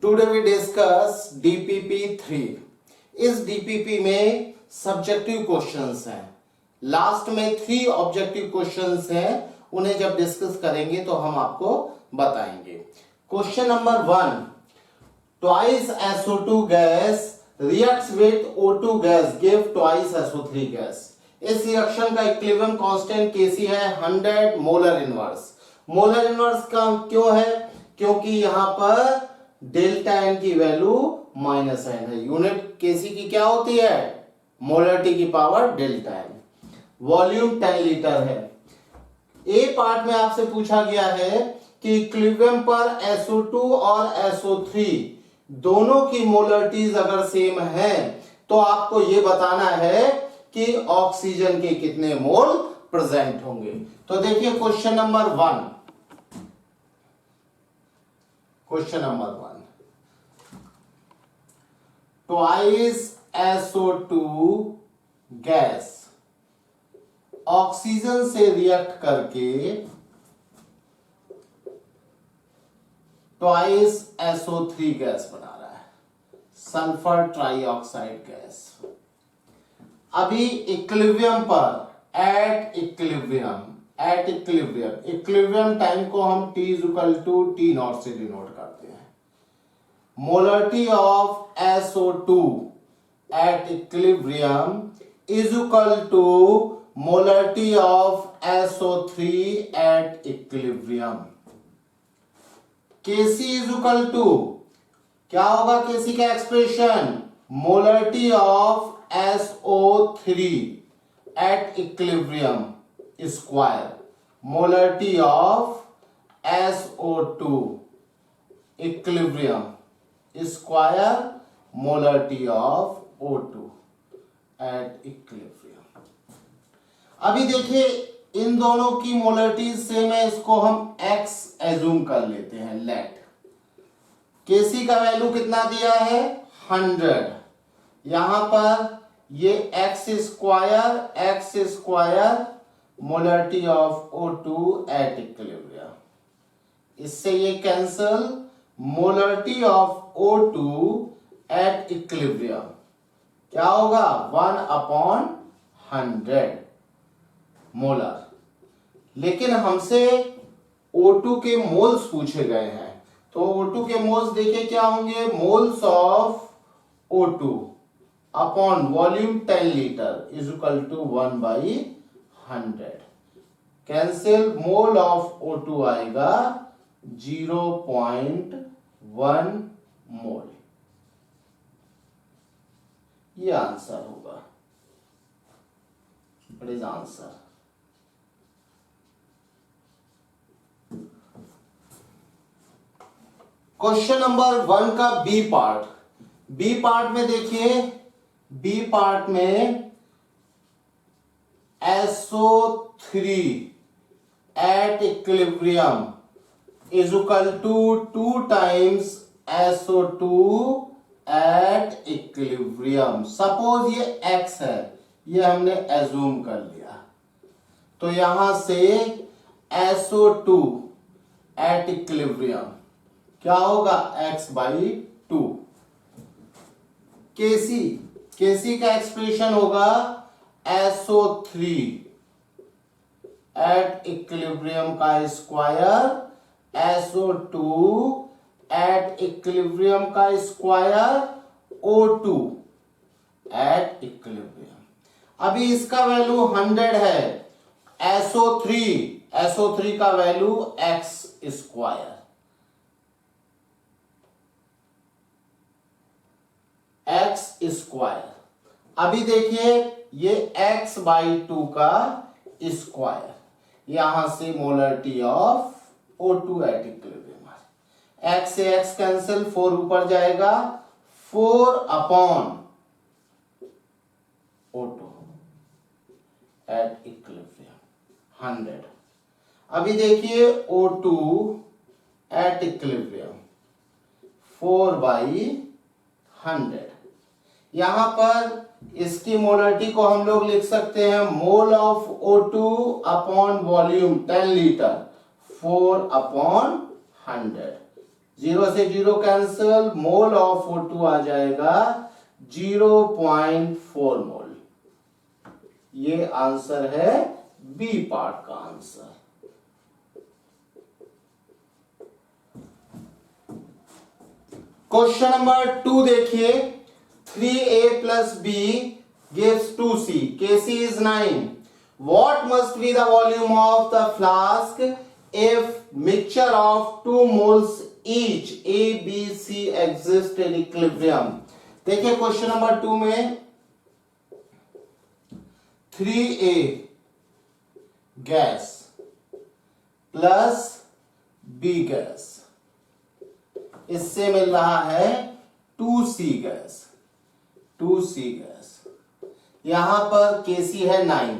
Today we discuss DPP 3। इस DPP में subjective questions हैं। लास्ट में 3 ऑब्जेक्टिव क्वेश्चंस हैं, उन्हें जब डिस्कस करेंगे तो हम आपको बताएंगे। Question number 1, twice SO2 gas reacts with O2 gas give twice SO3 gas. इस रिएक्शन का इक्विलिब्रियम कांस्टेंट Kc है 100 मोलर इनवर्स। मोलर इनवर्स का क्यों है? क्योंकि यहां पर डेल्टा एन की वैल्यू -n है। यूनिट Kc की क्या होती है? मोलरिटी की power delta N. Volume 10 litre है। ए पार्ट में आपसे पूछा गया है कि इक्विलिब्रियम पर SO2 और SO3 दोनों की मोलरिटीज अगर सेम है तो आपको यह बताना है कि ऑक्सीजन के कितने मोल प्रेजेंट होंगे। तो देखिए question number 1। Question number 1, twice SO2 gas oxygen से रिएक्ट करके ट्वाइस SO3 गैस बना रहा है, सल्फर ट्राइऑक्साइड गैस। अभी इक्विलिब्रियम पर इक्विलिब्रियम टाइम को हम T=T0 से डिनोट करते हैं। Molarity of SO2 at equilibrium is equal to molarity of SO3 at equilibrium. Kc is equal to क्या होगा? Kc का expression molarity of SO3 at equilibrium square molarity of SO2 equilibrium square molarity of O2 at equilibrium. अभी देखिए इन दोनों की molarity same है, इसको हम x एज्यूम कर लेते हैं। लेट Kc का वैल्यू कितना दिया है? 100। यहां पर ये x square molarity of O2 at equilibrium. इससे ये cancel. Molarity of O2 at equilibrium क्या होगा? 1/100 मोलर। लेकिन हमसे O2 के मोल्स पूछे गए हैं, तो O2 के मोल्स देखिए क्या होंगे? Moles of O2 upon volume 10 litre is equal to 1/100। Cancel, mole of O2 आएगा 0.1 मोल। ये आंसर होगा। What is answer? Question number 1 का बी पार्ट में देखिए, बी पार्ट में SO3 at equilibrium is equal to 2 times SO2 at equilibrium. Suppose ये x है, ये हमने एज्यूम कर लिया, तो यहां से SO2 एट इक्विलिब्रियम क्या होगा? x/2। Kc का एक्सप्रेशन होगा SO3 एट इक्विलिब्रियम का स्क्वायर SO2 एट इक्विलिब्रियम का स्क्वायर O2 एट इक्विलिब्रियम। अभी इसका वैल्यू 100 है। SO3 का वैल्यू x स्क्वायर अभी देखिए ये x/2 का स्क्वायर, यहां से molarity of O2 at equilibrium. x से x कैंसिल, 4 ऊपर जाएगा, 4/O2 एट इक्विलिब्रियम 100। अभी देखिए O2 एट इक्विलिब्रियम 4/100। यहां पर इसकी मोलरिटी को हम लोग लिख सकते हैं मोल of O2 upon volume 10 litre 4/100। 0 से 0 कैंसिल, मोल ऑफ O2 आ जाएगा 0.4 मोल। ये आंसर है बी पार्ट का आंसर। क्वेश्चन नंबर 2 देखिए, 3A plus B gives 2C. Kc is 9. What must be the volume of the flask if mixture of 2 moles each A, B, C exist in equilibrium? देखिए question number 2 में 3A gas plus B gas, इससे मिल रहा है 2C gas. 2C gas, यहां पर Kc है 9।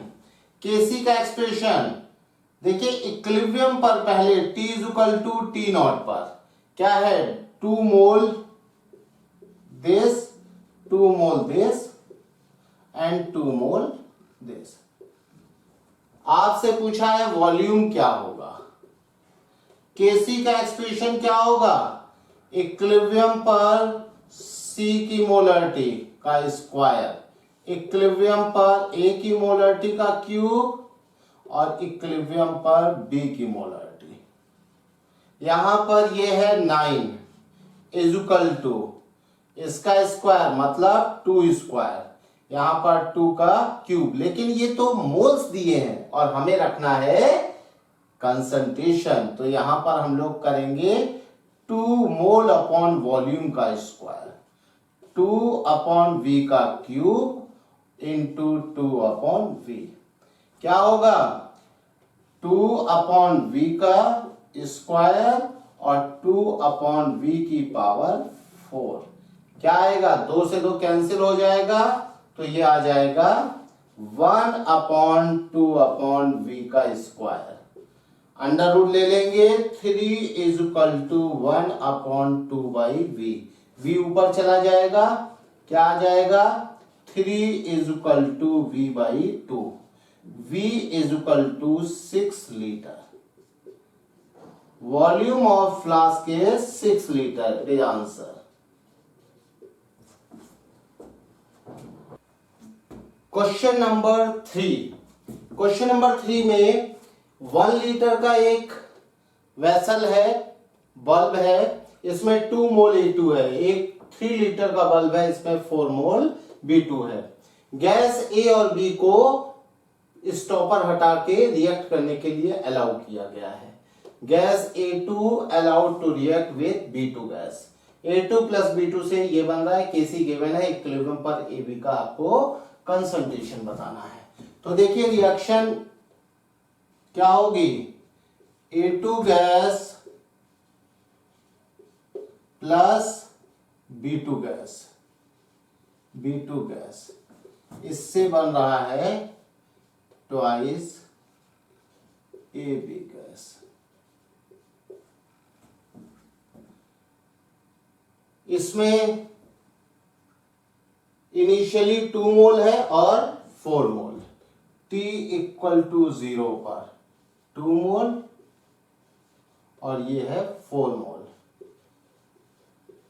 Kc का expression देखिए, इक्विलिब्रियम पर पहले T = T0 पर क्या है, 2 mole this, 2 mole this and 2 mole this. आपसे पूछा है वॉल्यूम क्या होगा। Kc का एक्सप्रेशन क्या होगा, इक्विलिब्रियम पर C की मोलरिटी का स्क्वायर, इक्विलिब्रियम पर A की मोलरिटी का क्यूब और इक्विलिब्रियम पर B की मोलरिटी। यहां पर ये है 9 इजुकल टू इसका स्क्वायर मतलब 2 स्क्वायर, यहां पर 2 का क्यूब। लेकिन ये तो मोल्स दिए हैं और हमें रखना है कंसंट्रेशन, तो यहां पर हम लोग करेंगे 2 मोल अपॉन वॉल्यूम का स्क्वायर, 2 अपॉन V का क्यूब इंटू 2 अपॉन V। क्या होगा, 2 अपॉन V का स्क्वायर और 2 अपॉन V की पावर 4। क्या आएगा, 2 से 2 कैंसिल हो जाएगा, तो ये आ जाएगा 1 अपॉन 2 अपॉन V का स्क्वायर। अंडर रूट ले लेंगे, 3 = 1 अपॉन 2 बाई V। V ऊपर चला जाएगा, क्या आ जाएगा, 3 = V by 2। V = 6 litre. Volume of flask is 6 litre. It is answer. Question number 3। Question number 3 में 1 लीटर का एक वेसल है, बल्ब है, इसमें 2 मोल A2 है। एक 3 लीटर का बल्ब है, इसमें 4 मोल B2 है। गैस A और B को स्टॉपर हटा के रिएक्ट करने के लिए अलाउ किया गया है। Gas A2 allowed to react with B2 gas. A2 plus B2 से ये बन रहा है, Kc गिवन है, इक्विलिब्रियम पर AB का आपको कंसंट्रेशन बताना है। तो देखिए रिएक्शन क्या होगी, A2 gas plus B2 gas, B2 gas, इससे बन रहा है ट्वाइस AB गैस। इसमें इनिशियली 2 मोल है और 4 मोल, T = 0 पर 2 मोल और ये है 4 मोल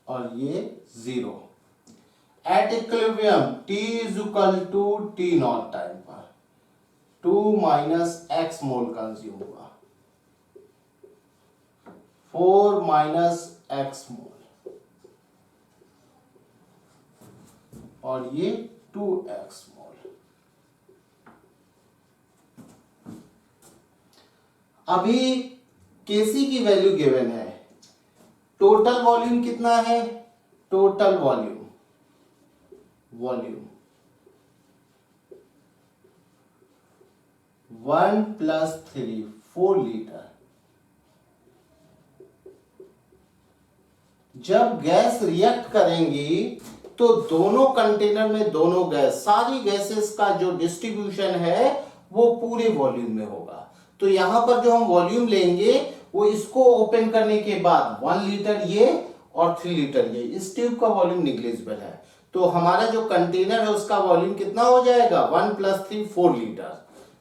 और ये 0। At equilibrium T = T0 time पर 2 - x मोल कंज्यूम हुआ, 4 - x मोल और ये 2x मोल। अभी Kc की वैल्यू गिवन है, टोटल वॉल्यूम कितना है, टोटल वॉल्यूम 1 + 3 4 लीटर। जब गैस रिएक्ट करेंगी तो दोनों कंटेनर में दोनों गैस, सारी गैसेस का जो डिस्ट्रीब्यूशन है वो पूरे वॉल्यूम में होगा। तो यहां पर जो हम वॉल्यूम लेंगे वो इसको ओपन करने के बाद 1 लीटर ये और 3 लीटर ये, इस ट्यूब का वॉल्यूम निग्लिजिबल है। तो हमारा जो कंटेनर है उसका वॉल्यूम कितना हो जाएगा, 1 + 3 4 लीटर।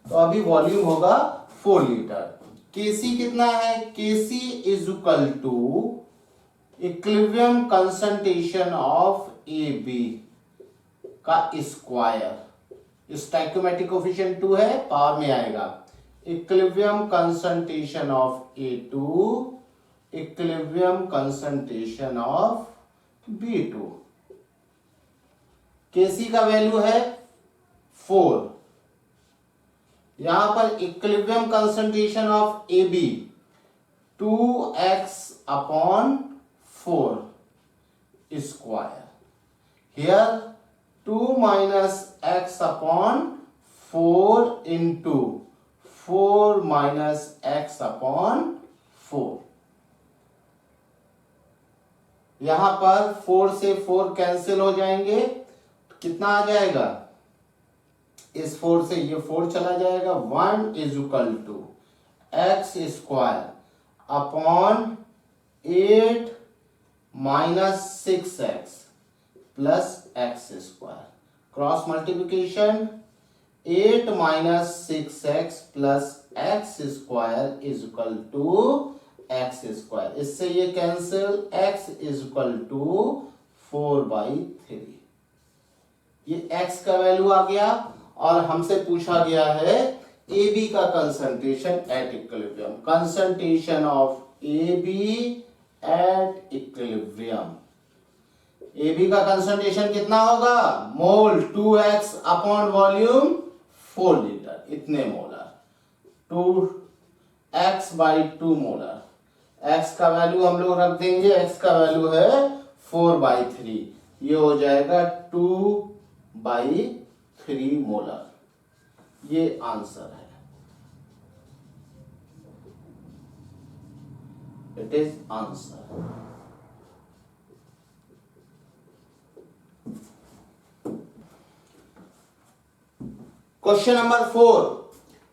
तो अभी वॉल्यूम होगा 4 लीटर। Kc कितना है, Kc = equilibrium concentration of A B का स्क्वायर, स्टोइकोमेट्रिक कोफिशिएंट 2 है, पावर में आएगा equilibrium concentration of A2, equilibrium concentration of B2। Kc का वैल्यू है 4, यहां पर equilibrium concentration of AB 2x upon 4 square, here 2 minus x upon 4 into 4 minus x upon 4। यहां पर 4 से 4 कैंसिल हो जाएंगे, कितना आ जाएगा, इस 4 से ये 4 चला जाएगा, 1 is equal to x square upon 8 minus 6x plus x square, cross multiplication 8 minus 6x plus x square is equal to x square, इससे ये cancel, x is equal to 4/3। ये x का वैल्यू आ गया और हमसे पूछा गया है AB का concentration at equilibrium, concentration of AB at equilibrium. AB का कंसंट्रेशन कितना होगा, मोल 2x अपॉन वॉल्यूम 4 लीटर, इतने मोलर, 2x/2 मोलर। x का वैल्यू हम लोग रख देंगे, x का वैल्यू है 4/3, ये हो जाएगा 2/3 मोलर, ये आंसर है, it is answer. Question number 4,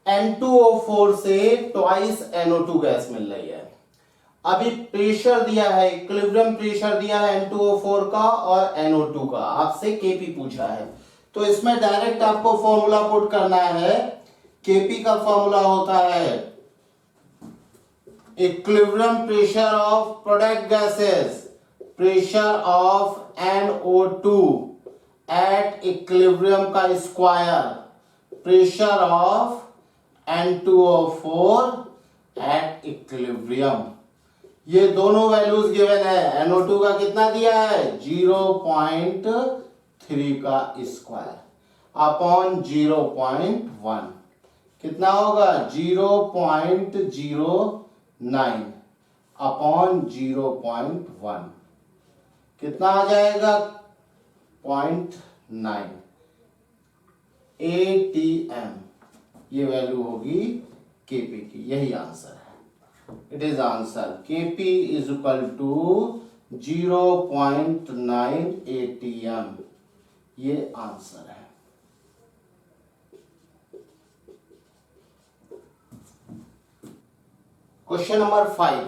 N2O4 से ट्वाइस NO2 गैस मिल रही है। अभी प्रेशर दिया है, इक्विलिब्रियम प्रेशर दिया है N2O4 का और NO2 का, आपसे Kp पूछा है, तो इसमें डायरेक्ट आपको फॉर्मूला पुट करना है। Kp का फॉर्मूला होता है equilibrium pressure of product gases, pressure of NO2 at equilibrium का square, pressure of N2O4 at equilibrium. ये दोनों वैल्यूज गिवन है, NO2 का कितना दिया है 0.3 का स्क्वायर अपॉन 0.1, कितना होगा 0.09 अपॉन 0.1, कितना आ जाएगा 0.9 ATM, ये वैल्यू होगी Kp की, यही आंसर है, it is answer. Kp is equal to 0.9 ATM, ये आंसर है। Question number 5,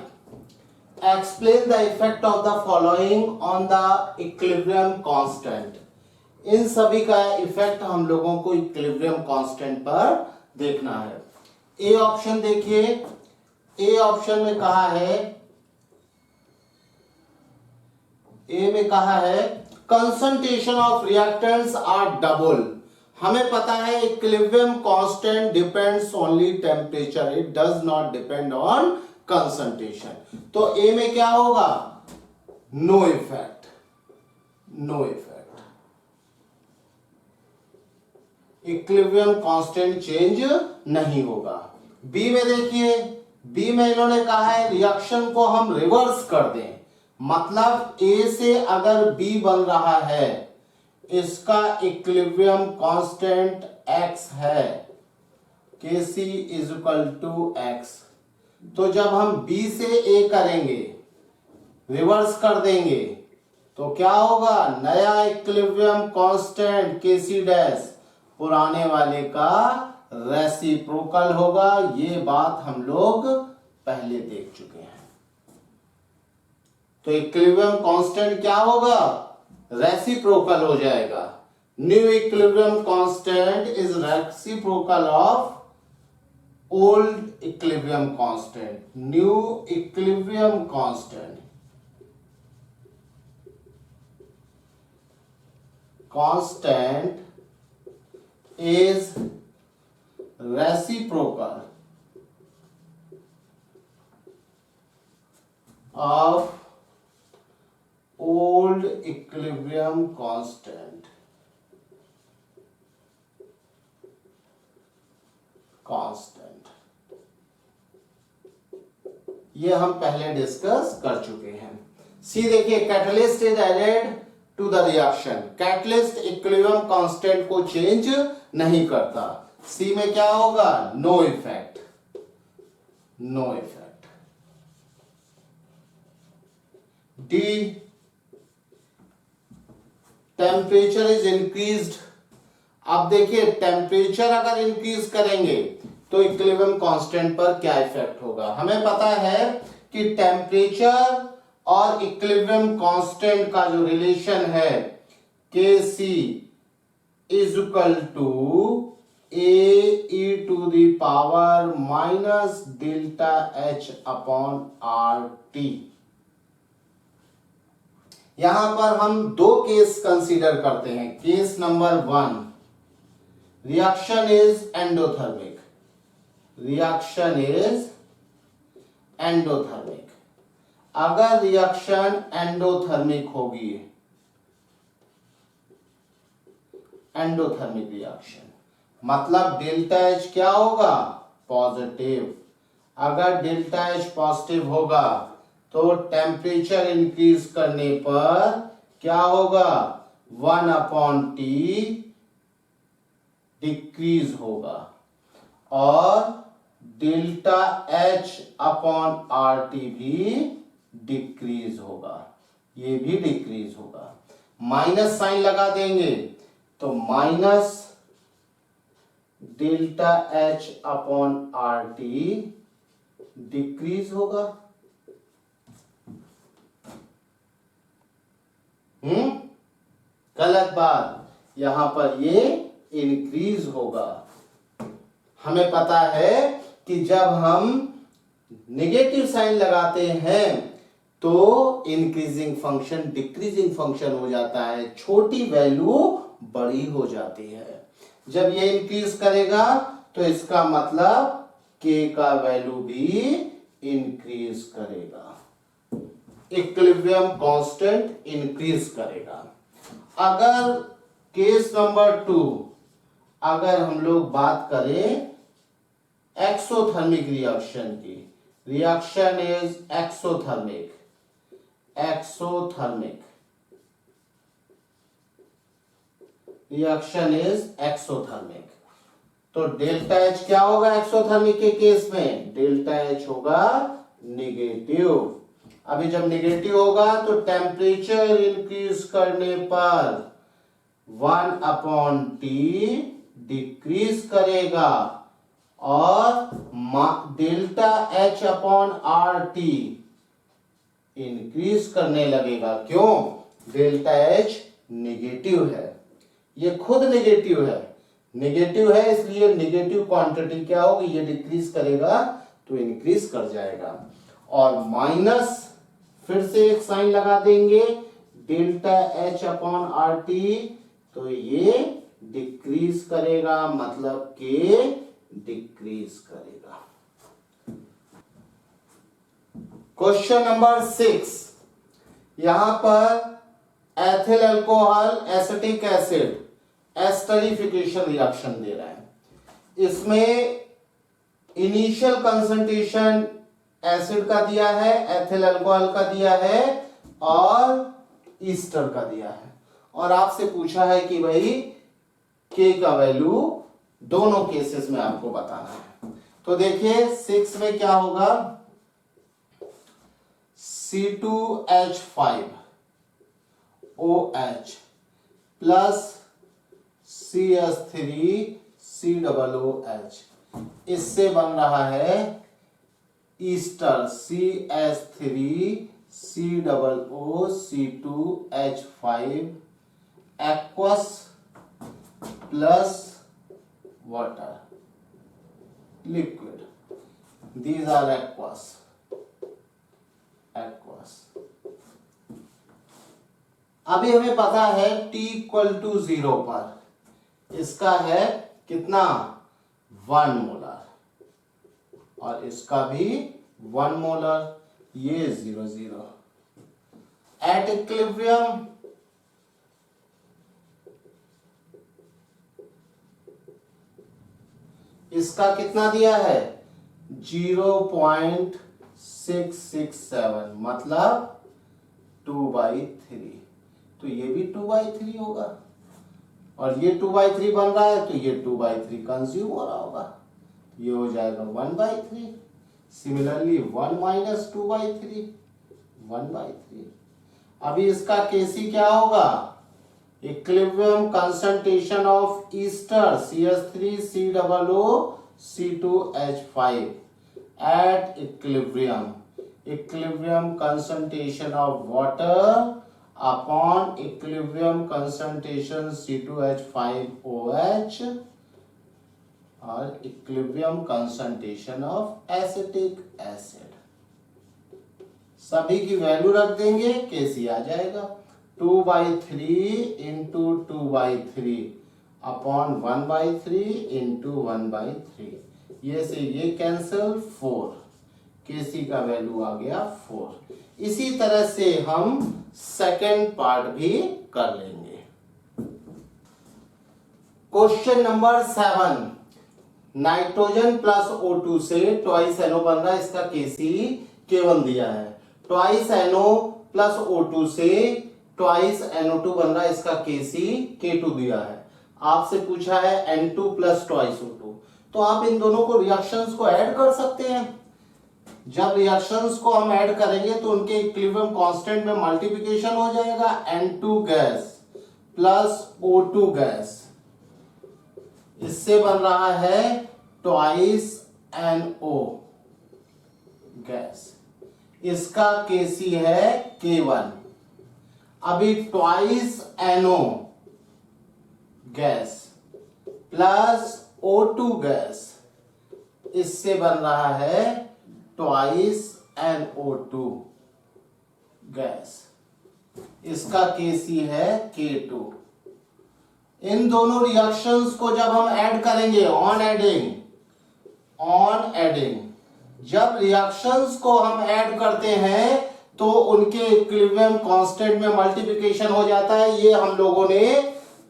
explain the effect of the following on the equilibrium constant. इन सभी का इफेक्ट हम लोगों को इक्विलिब्रियम कांस्टेंट पर देखना है। ए ऑप्शन देखिए, ए ऑप्शन में कहा है, ए में कहा है concentration of reactants are double. हमें पता है equilibrium constant depends only temperature, it does not depend on concentration. तो ए में क्या होगा, no effect, no effect, equilibrium constant change नहीं होगा। बी में देखिए, बी में इन्होंने कहा है रिएक्शन को हम रिवर्स कर दें, मतलब ए से अगर बी बन रहा है, इसका इक्विलिब्रियम कांस्टेंट x है, Kc is equal to x। तो जब हम B से A करेंगे, रिवर्स कर देंगे, तो क्या होगा, नया इक्विलिब्रियम कांस्टेंट Kc डैश पुराने वाले का रेसिप्रोकल होगा। ये बात हम लोग पहले देख चुके हैं। तो इक्विलिब्रियम कांस्टेंट क्या होगा, रेसिप्रोकल हो जाएगा। New equilibrium constant is reciprocal of old equilibrium constant, new equilibrium constant constant is reciprocal of old equilibrium constant ये हम पहले डिस्कस कर चुके हैं। सी देखिए, catalyst is added to the reaction. Catalyst equilibrium constant को चेंज नहीं करता। सी में क्या होगा? No effect, no effect. D, temperature is increased. अब देखिए, टेम्परेचर अगर इंक्रीज करेंगे तो इक्विलिब्रियम कांस्टेंट पर क्या इफेक्ट होगा? हमें पता है कि टेम्परेचर और इक्विलिब्रियम कांस्टेंट का जो रिलेशन है Kc is equal to AE to the power minus delta H upon RT। यहां पर हम दो केस कंसीडर करते हैं। Case number 1, reaction is endothermic. Reaction is endothermic. अगर रिएक्शन एंडोथर्मिक होगी, एंडोथर्मिक रिएक्शन मतलब डेल्टा H क्या होगा? पॉजिटिव। अगर डेल्टा H पॉजिटिव होगा तो टेम्परेचर इंक्रीज करने पर क्या होगा? 1/T डिक्रीज होगा और डेल्टा H अपॉन RT भी डिक्रीज होगा, ये भी डिक्रीज होगा। माइनस साइन लगा देंगे तो minus delta H upon RT decrease होगा। गलत बात, यहां पर ये इंक्रीज होगा। हमें पता है कि जब हम नेगेटिव साइन लगाते हैं तो इंक्रीजिंग फंक्शन डिक्रीजिंग फंक्शन हो जाता है, छोटी वैल्यू बड़ी हो जाती है। जब ये इंक्रीज करेगा तो इसका मतलब k का वैल्यू भी इंक्रीज करेगा, इक्विलिब्रियम कांस्टेंट इंक्रीज करेगा। अगर केस नंबर 2, अगर हम लोग बात करें एक्सोथर्मिक रिएक्शन की, reaction is exothermic. Exothermic reaction is exothermic, तो डेल्टा H क्या होगा? एक्सोथर्मिक के केस में डेल्टा H होगा निगेटिव। अभी जब निगेटिव होगा तो टेम्परेचर इंक्रीज करने पर 1/T डिक्रीज करेगा और delta H upon RT increase करने लगेगा। क्यों? डेल्टा H निगेटिव है, ये खुद निगेटिव है। निगेटिव है इसलिए निगेटिव क्वांटिटी क्या होगी? ये डिक्रीज करेगा तो इंक्रीज कर जाएगा। और माइनस, फिर से एक साइन लगा देंगे, डेल्टा H अपॉन RT, तो ये डिक्रीज करेगा, मतलब के डिक्रीज करेगा। क्वेश्चन नंबर 6, यहां पर ethyl alcohol acetic acid esterification reaction दे रहा है। इसमें इनिशियल कंसंट्रेशन एसिड का दिया है, एथिल अल्कोहल का दिया है और ईस्टर का दिया है, और आपसे पूछा है कि भाई के का वैल्यू दोनों केसेस में आपको बताना है। तो देखिए 6 में क्या होगा? C2H5OH प्लस CH3COOH, इससे बन रहा है Easter CH3COOC2H5 aqueous plus water liquid. These are aqueous. अभी हमें पता है t इक्वल टू 0 पर इसका है कितना 1 मोलर और इसका भी 1 मोलर, ये 0 0 एट इक्विलिब्रियम इसका कितना दिया है 0.667 मतलब 2/3, तो ये भी 2/3 होगा और ये 2/3 बन रहा है तो ये 2/3 कंज्यूम हो रहा होगा, ये हो जाएगा 1/3। Similarly 1 minus 2/3 1/3। अभी इसका केसी क्या होगा equilibrium concentration of Easter CH3COO C2H5 at equilibrium concentration of water upon equilibrium concentration C2H5OH और equilibrium concentration of acetic acid। सभी की वैल्यू रख देंगे, केसी आ जाएगा 2/3 इंटू 2/3 अपॉन 1/3 इंटू 1/3, ये से ये कैंसिल 4, केसी का वैल्यू आ गया 4। इसी तरह से हम सेकंड पार्ट भी कर लेंगे। Question number 7, nitrogen plus O2 से ट्वाइस NO बन रहा है, इसका केसी K1 दिया है। ट्वाइस NO प्लस O2 से ट्वाइस NO2 बन रहा है, इसका केसी K2 दिया है। आपसे पूछा है N2 प्लस ट्वाइस O2, तो आप इन दोनों को रिएक्शंस को ऐड कर सकते हैं। जब रिएक्शंस को हम ऐड करेंगे तो उनके इक्विलिब्रियम कांस्टेंट में मल्टीप्लिकेशन हो जाएगा, N2 gas plus O2 gas, इससे बन रहा है ट्वाइस NO गैस, इसका केसी है K1। अभी twice NO gas plus O2 gas, इससे बन रहा है ट्वाइस NO2 गैस, इसका केसी है K2। इन दोनों रिएक्शंस को जब हम ऐड करेंगे ऑन एडिंग, जब रिएक्शंस को हम ऐड करते हैं तो उनके इक्विलिब्रियम कांस्टेंट में मल्टीप्लिकेशन हो जाता है। ये हम लोगों ने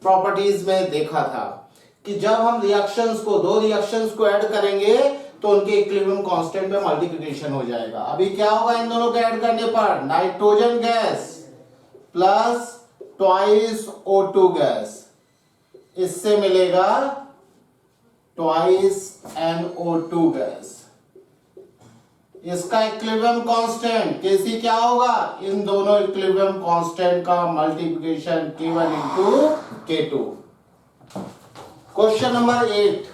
प्रॉपर्टीज में देखा था कि जब हम दो रिएक्शंस को ऐड करेंगे तो उनके इक्विलिब्रियम कांस्टेंट में मल्टीप्लिकेशन हो जाएगा। अभी क्या होगा इन दोनों को ऐड करने पर, nitrogen gas plus twice O2 gas, इससे मिलेगा ट्वाइस NO2 गैस, इसका इक्विलिब्रियम कांस्टेंट केसी क्या होगा, इन दोनों इक्विलिब्रियम कांस्टेंट का multiplication K1 into K2। Question number 8,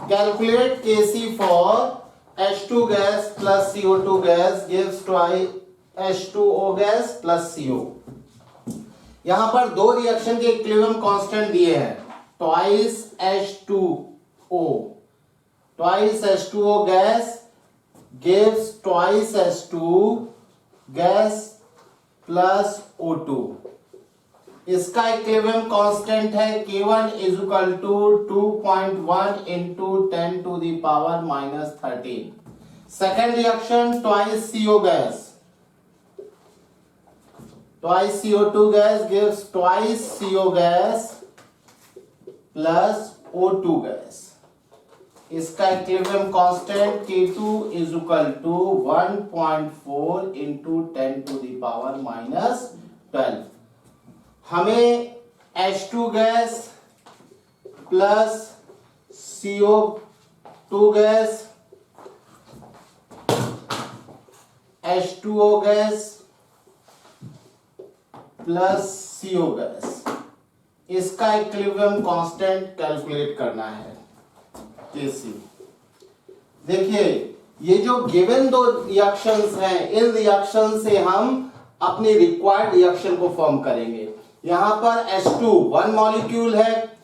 calculate KC for H2 gas plus CO2 gas gives twice H2O gas plus CO। यहां पर दो रिएक्शन के इक्विलिब्रियम कांस्टेंट दिए हैं, twice H2O gas gives twice H2 gas plus O2, इसका equilibrium constant है K1 is equal to 2.1 into 10 to the power minus 13। Second reaction twice CO gas, twice CO2 gas gives twice CO gas plus O2 gas, इसका equilibrium constant K2 is equal to 1.4 into 10 to the power minus 12। हमें H2 gas plus CO2 gas, H2O gas plus CO gas, इसका equilibrium constant calculate करना है केसी। देखिए ये जो given दो reactions हैं, इन रिएक्शन से हम अपनी रिक्वायर्ड रिएक्शन को फॉर्म करेंगे। यहां पर H2 1 मॉलिक्यूल है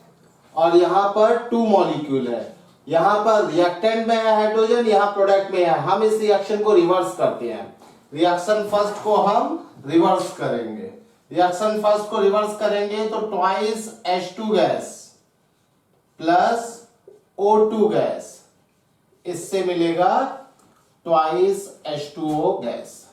और यहां पर 2 मॉलिक्यूल है, यहां पर रिएक्टेंट में है हाइड्रोजन, यहां प्रोडक्ट में है। हम इस रिएक्शन को रिवर्स करते हैं, रिएक्शन फर्स्ट को हम रिवर्स करेंगे। रिएक्शन फर्स्ट को रिवर्स करेंगे तो twice H2 gas plus O2 gas, इससे मिलेगा ट्वाइस H2O गैस।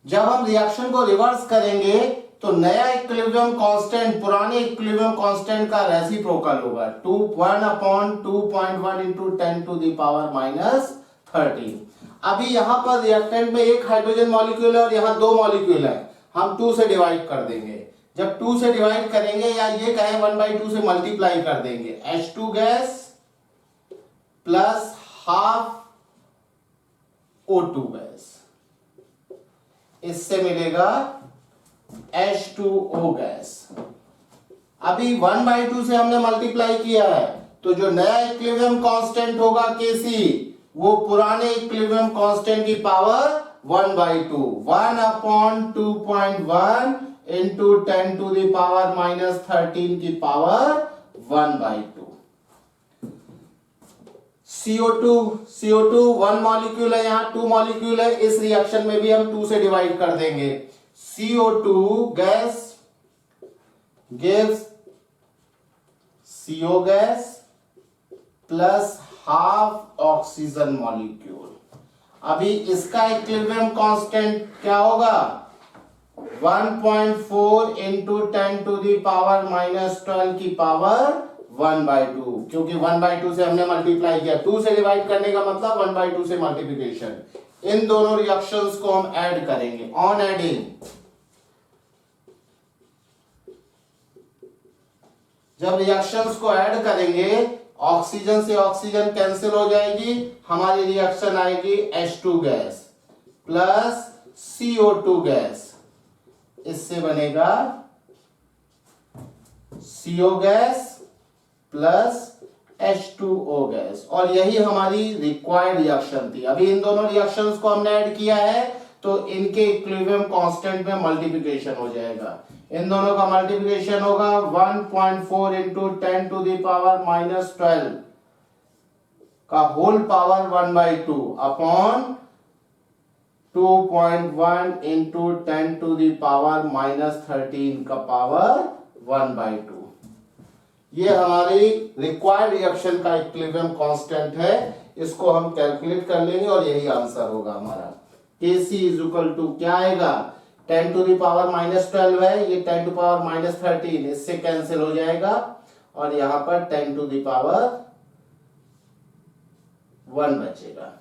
जब हम रिएक्शन को रिवर्स करेंगे तो नया इक्विलिब्रियम कांस्टेंट पुराने इक्विलिब्रियम कांस्टेंट का रेसिप्रोकल होगा 1/2.1 into 10 to the power minus 13। अभी यहां पर रिएक्टेंट में एक हाइड्रोजन मॉलिक्यूल है और यहां दो मॉलिक्यूल है, हम 2 से डिवाइड कर देंगे। जब 2 से डिवाइड करेंगे या ये कहें 1/2 से मल्टीप्लाई कर देंगे, H2 gas plus half O2 gas, इससे मिलेगा H2O गैस। अभी 1/2 से हमने मल्टीप्लाई किया है तो जो नया इक्विलिब्रियम कांस्टेंट होगा Kc, वो पुराने इक्विलिब्रियम कांस्टेंट की power 1/2, 1/2.1 into 10 to the power minus 13 की पावर 1/2। CO2 1 मॉलिक्यूल है, यहाँ 2 मॉलिक्यूल है, इस रिएक्शन में भी हम 2 से डिवाइड कर देंगे। CO2 gas gives CO gas plus half oxygen molecule. अभी इसका इक्विलिब्रियम कांस्टेंट क्या होगा, 1.4 into 10 to the power minus 12 की पावर 1/2, क्योंकि 1/2 से हमने मल्टीप्लाई किया, 2 से डिवाइड करने का मतलब 1/2 से मल्टीप्लिकेशन। इन दोनों रिएक्शंस को हम ऐड करेंगे। ऑन एडिंग, जब रिएक्शंस को ऐड करेंगे ऑक्सीजन से ऑक्सीजन कैंसिल हो जाएगी, हमारी रिएक्शन आएगी H2 gas plus CO2 gas, इससे बनेगा CO gas plus H2O gas. और यही हमारी रिक्वायर्ड रिएक्शन थी। अभी इन दोनों रिएक्शंस को हमने ऐड किया है तो इनके इक्विलिब्रियम कांस्टेंट में मल्टीप्लिकेशन हो जाएगा। इन दोनों का मल्टीप्लिकेशन होगा 1.4 into 10 to the power minus 12 का whole power 1/2 upon 2.1 into 10 to the power minus 13 का पावर 1/2। ये हमारी रिक्वायर्ड रिएक्शन का इक्विलिब्रियम कांस्टेंट है, इसको हम कैलकुलेट कर लेंगे और यही आंसर होगा हमारा। Kc इज इक्वल टू क्या आएगा, 10 to the power minus 12 है, ये 10 to power minus 13, इससे कैंसिल हो जाएगा और यहां पर 10 to the power 1 बचेगा।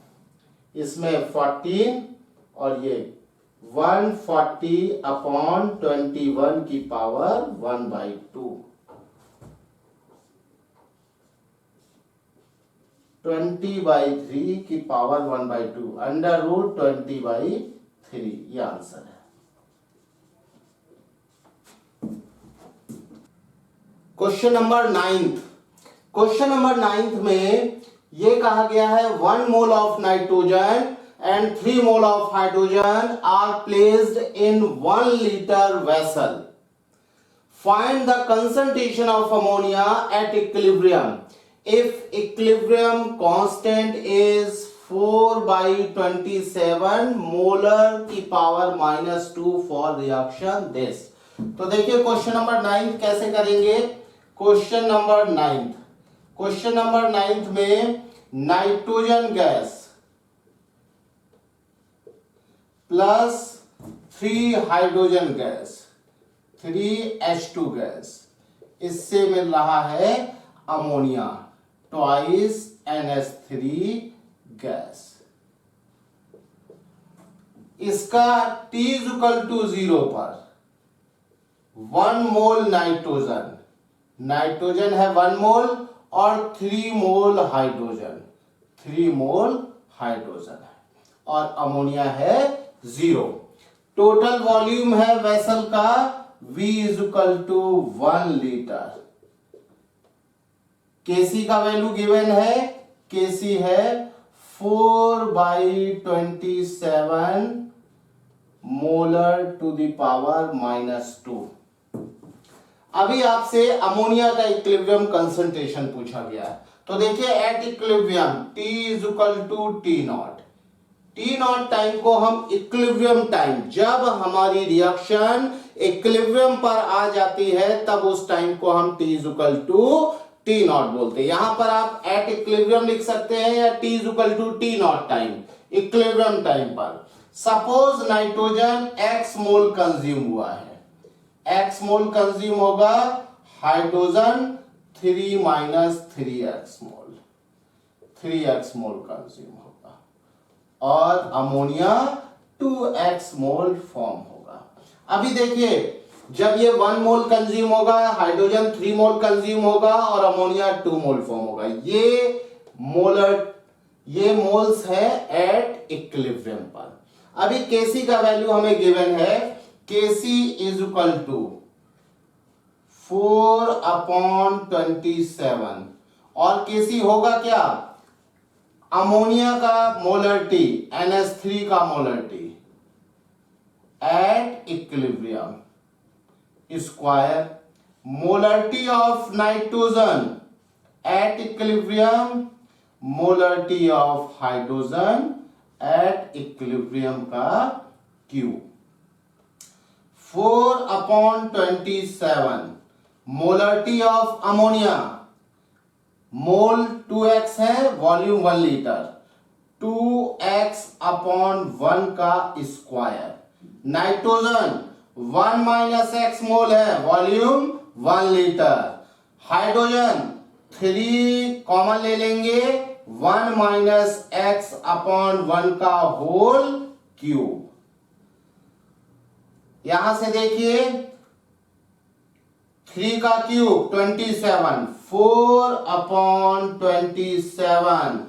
इसमें 14 और ये 140 अपॉन 21 की पावर 1/2, 20/3 की पावर 1/2, अंडर रूट 20/3, ये आंसर है। Question number 9। क्वेश्चन नंबर 9 में ये कहा गया है 1 mole of nitrogen and 3 mole of hydrogen are placed in 1 liter vessel. Find the concentration of ammonia at equilibrium if equilibrium constant is 4/27 molar की power -2 for reaction this। तो देखिए question number 9 कैसे करेंगे। क्वेश्चन नंबर 9 में nitrogen gas plus 3 hydrogen gas 3H2 gas, इससे मिल रहा है ammonia twice NH3 gas. इसका T इक्वल टू 0 पर 1 मोल नाइट्रोजन है 1 मोल और 3 मोल हाइड्रोजन है और अमोनिया है 0। टोटल वॉल्यूम है वेसल का V is equal to 1 litre. Kc का वैल्यू गिवन है, Kc है 4/27 मोलर टू द पावर -2। अभी आपसे अमोनिया का इक्विलिब्रियम कंसंट्रेशन पूछा गया है, तो देखिए at equilibrium T is equal to T naught, T naught time को हम इक्विलिब्रियम टाइम, जब हमारी रिएक्शन इक्विलिब्रियम पर आ जाती है तब उस टाइम को हम T is equal to T naught बोलते हैं। यहां पर आप एट इक्विलिब्रियम लिख सकते हैं या T is equal to T naught time, equilibrium time पर। Suppose nitrogen x mole consume हुआ है, x मोल कंज्यूम होगा, hydrogen 3 minus 3x mole, 3x mole consume होगा और अमोनिया 2x मोल फॉर्म होगा। अभी देखिए जब ये 1 मोल कंज्यूम होगा, हाइड्रोजन 3 मोल कंज्यूम होगा और अमोनिया 2 मोल फॉर्म होगा। ये मोल्स है एट इक्विलिब्रियम पर। अभी Kc का वैल्यू हमें गिवन है, Kc इज इक्वल टू 4/27 और Kc होगा क्या, अमोनिया का मोलरिटी, NH3 का molarity at equilibrium square, molarity of nitrogen at equilibrium, molarity of hydrogen at equilibrium का cube. 4/27 molarity of ammonia, mole 2x है, वॉल्यूम 1 लीटर, 2x/1 का square. Nitrogen 1 minus x mole है, volume 1 litre. Hydrogen 3 common ले लेंगे, 1 minus x/1 का whole cube. यहां से देखिए 3 का cube 27, 4/27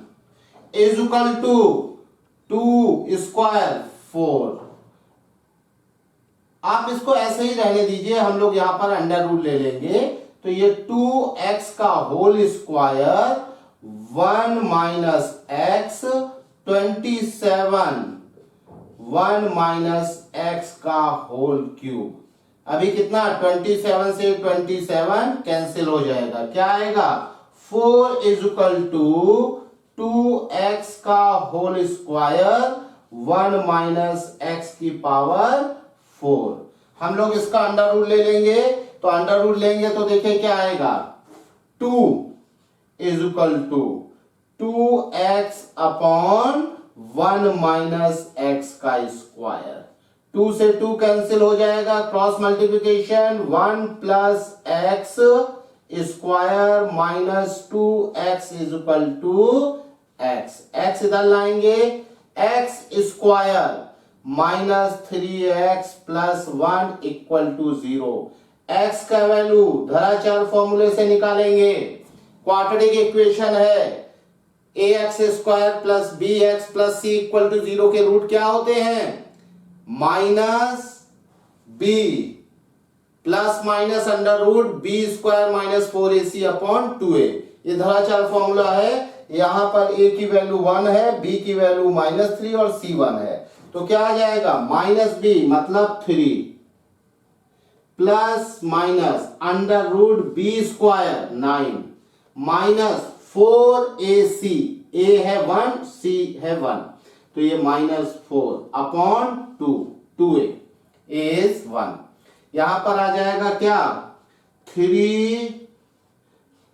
is equal to 2 square 4। आप इसको ऐसे ही रहने दीजिए, हम लोग यहां पर अंडर रूट ले लेंगे, तो ये 2x का whole square 1 minus x 27, 1 minus x का होल क्यूब। अभी कितना, 27 से 27 कैंसिल हो जाएगा, क्या आएगा, 4 इज इक्वल टू 2x का होल स्क्वायर 1 माइनस x की पावर 4। हम लोग इसका अंडर रूट ले लेंगे, तो अंडर रूट लेंगे तो देखिए क्या आएगा, 2 is equal to 2x/1 minus x का स्क्वायर। 2 से 2 कैंसिल हो जाएगा, cross multiplication, 1 plus x square minus 2x is equal to x। x इधर लाएंगे, x square minus 3x plus 1 equal to 0। x का वैल्यू धराचार फॉर्मूले से निकालेंगे, क्वाड्रेटिक इक्वेशन है, ax square plus bx plus c equal to 0 के root क्या होते हैं, minus b plus minus under root b square minus 4ac/2a। ये धराचार फॉर्मूला है, यहां पर a की वैल्यू 1 है, b की वैल्यू -3 और c 1 है, तो क्या आ जाएगा, -b मतलब 3 plus minus under root b square 9 minus 4ac, a है 1 c है 1, तो ये -4/2, 2a is 1। यहां पर आ जाएगा क्या, 3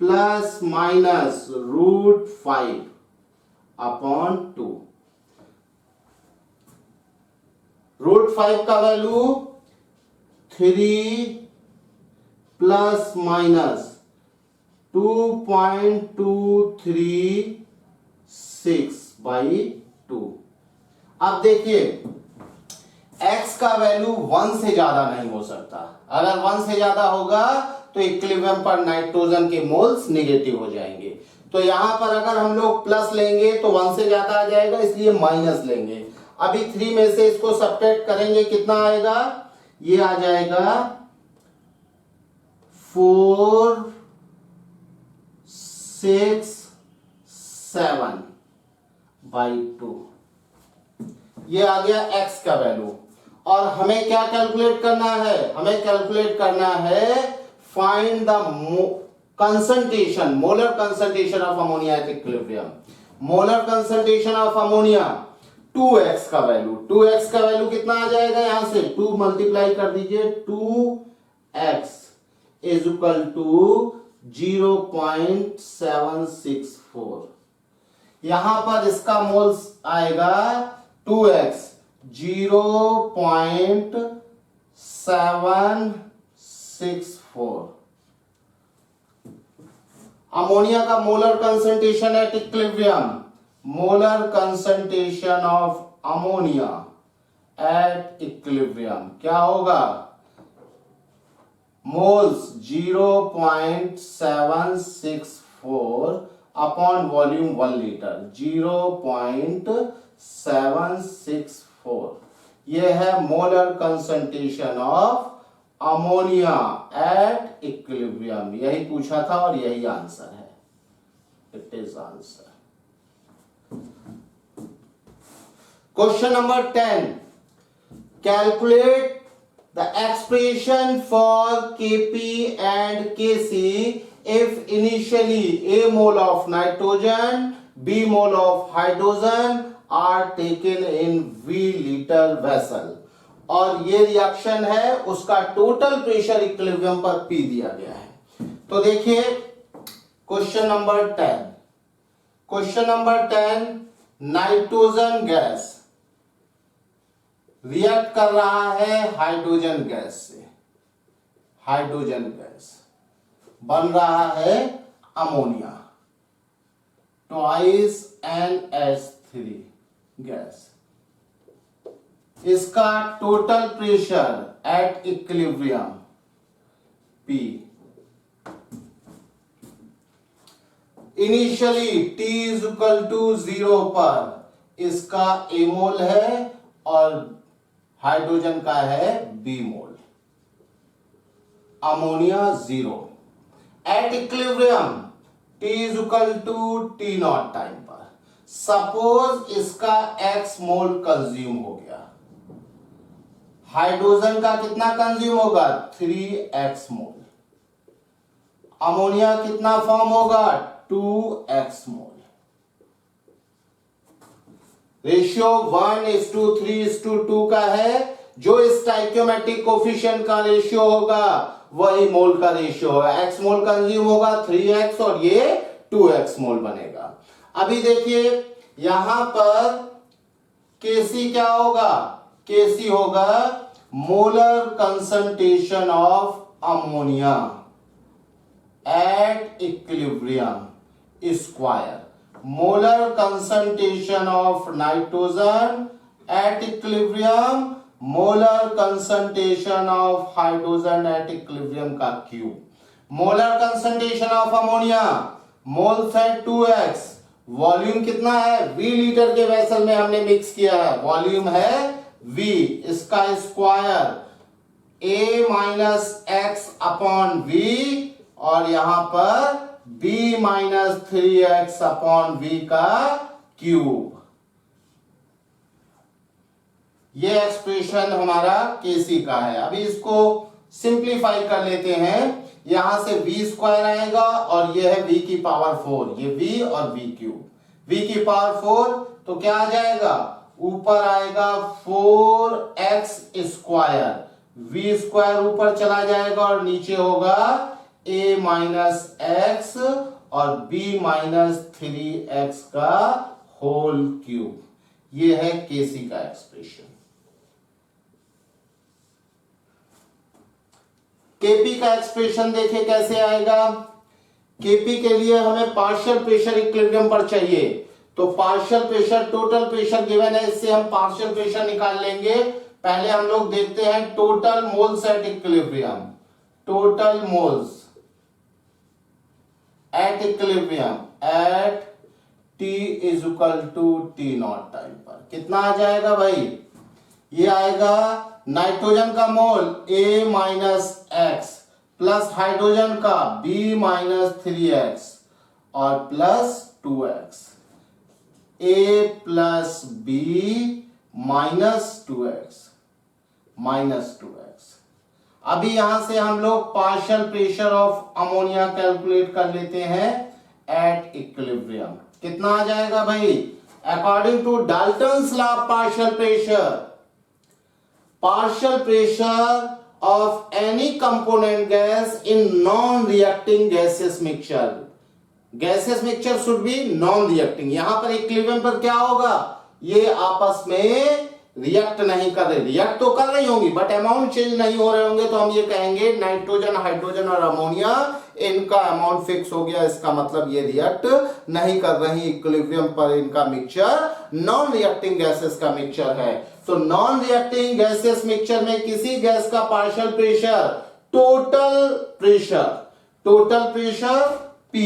प्लस माइनस √5/2। √5 का वैल्यू 3 प्लस माइनस 2.236/2। अब देखिए x का वैल्यू 1 से ज्यादा नहीं हो सकता, अगर 1 से ज्यादा होगा तो इक्विलिब्रियम पर नाइट्रोजन के मोल्स नेगेटिव हो जाएंगे। तो यहां पर अगर हम लोग प्लस लेंगे तो 1 से ज्यादा आ जाएगा, इसलिए माइनस लेंगे। अभी 3 में से इसको सब्ट्रैक्ट करेंगे, कितना आएगा, ये आ जाएगा 4 6 7/2। ये आ गया x का वैल्यू। और हमें क्या कैलकुलेट करना है, हमें कैलकुलेट करना है find the concentration, molar concentration of ammonia at equilibrium. Molar concentration of ammonia 2x का वैल्यू, 2x का वैल्यू कितना आ जाएगा, यहां से 2 मल्टीप्लाई कर दीजिए, 2x इज इक्वल टू 0.764. यहां पर इसका मोल्स आएगा 2x 0.764. अमोनिया का molar concentration at equilibrium, molar concentration of ammonia at equilibrium क्या होगा, मोल्स 0.764 अपॉन वॉल्यूम 1 लीटर, 0.764. यह है molar concentration of ammonia at equilibrium. यही पूछा था और यही आंसर है. It is answer. Question number 10. Calculate the expression for Kp and Kc if initially A mole of nitrogen, B mole of hydrogen are taken in V liter vessel. और ये reaction है, उसका टोटल प्रेशर इक्विलिब्रियम पर P दिया गया है. तो देखिए question number 10. Question number 10, nitrogen gas react कर रहा है हाइड्रोजन गैस से. हाइड्रोजन गैस बन रहा है अमोनिया, ट्वाइस NH3 गैस. इसका total pressure at equilibrium P. Initially T is equal to 0 पर इसका A मोल है और हाइड्रोजन का है B mole. Ammonia 0. At equilibrium T is equal to T naught time पर सपोज इसका X मोल कंज्यूम हो गया. हाइड्रोजन का कितना कंज्यूम होगा, 3x मोल. अमोनिया कितना फॉर्म होगा, 2x मोल. रेशियो 1:3:2 का है. जो स्टाइकियोमेट्रिक कोफिशिएंट का रेशियो होगा वही मोल का रेशियो होगा. x मोल कंज्यूम होगा 3x और ये 2x मोल बनेगा. अभी देखिए यहां पर Kc क्या होगा, Kc होगा molar concentration of ammonia at equilibrium square, molar concentration of nitrogen at equilibrium, molar concentration of hydrogen at equilibrium का cube. Molar concentration of ammonia, moles है 2x, वॉल्यूम कितना है, V लीटर के vessel में हमने mix किया है, volume है V, इसका square A minus x upon V और यहां पर B minus 3x upon V का क्यूब. ये एक्सप्रेशन हमारा Kc का है. अभी इसको सिंप्लीफाई कर लेते हैं. यहां से V स्क्वायर आएगा और ये है V की पावर 4, ये V और V क्यूब. V की पावर 4 तो क्या आ जाएगा, ऊपर आएगा 4x स्क्वायर, V स्क्वायर ऊपर चला जाएगा और नीचे होगा A माइनस x और B माइनस 3x का होल क्यूब. ये है Kc का एक्सप्रेशन. Kp का एक्सप्रेशन देखें कैसे आएगा. Kp के लिए हमें पार्शियल प्रेशर इक्विलिब्रियम पर चाहिए, तो partial pressure total pressure given है, इससे हम पार्शियल प्रेशर निकाल लेंगे. पहले हम लोग देखते हैं total moles at equilibrium. Total moles at equilibrium at T is equal to T naught time पर कितना आ जाएगा भाई, ये आएगा नाइट्रोजन का mole A minus x plus hydrogen का B माइनस 3x और plus 2x. A plus B minus 2x. अभी यहां से हम लोग partial pressure of ammonia calculate कर लेते हैं एट इक्विलिब्रियम। कितना आ जाएगा भाई? According to Dalton's law of partial pressure of any component gas in non-reacting gaseous mixture. Gaseous mixture should be non-reacting. यहां पर इक्विलिब्रियम पर क्या होगा? ये आपस में रिएक्ट नहीं कर रहे, रिएक्ट तो कर रही होंगी बट अमाउंट चेंज नहीं हो रहे होंगे, तो हम ये कहेंगे नाइट्रोजन, हाइड्रोजन और अमोनिया इनका अमाउंट फिक्स हो गया, इसका मतलब ये रिएक्ट नहीं कर रही, इक्विलिब्रियम पर इनका मिक्सचर नॉन रिएक्टिंग गैसेस का मिक्सचर है। तो नॉन रिएक्टिंग गैसेस मिक्सचर में किसी गैस का partial pressure total pressure P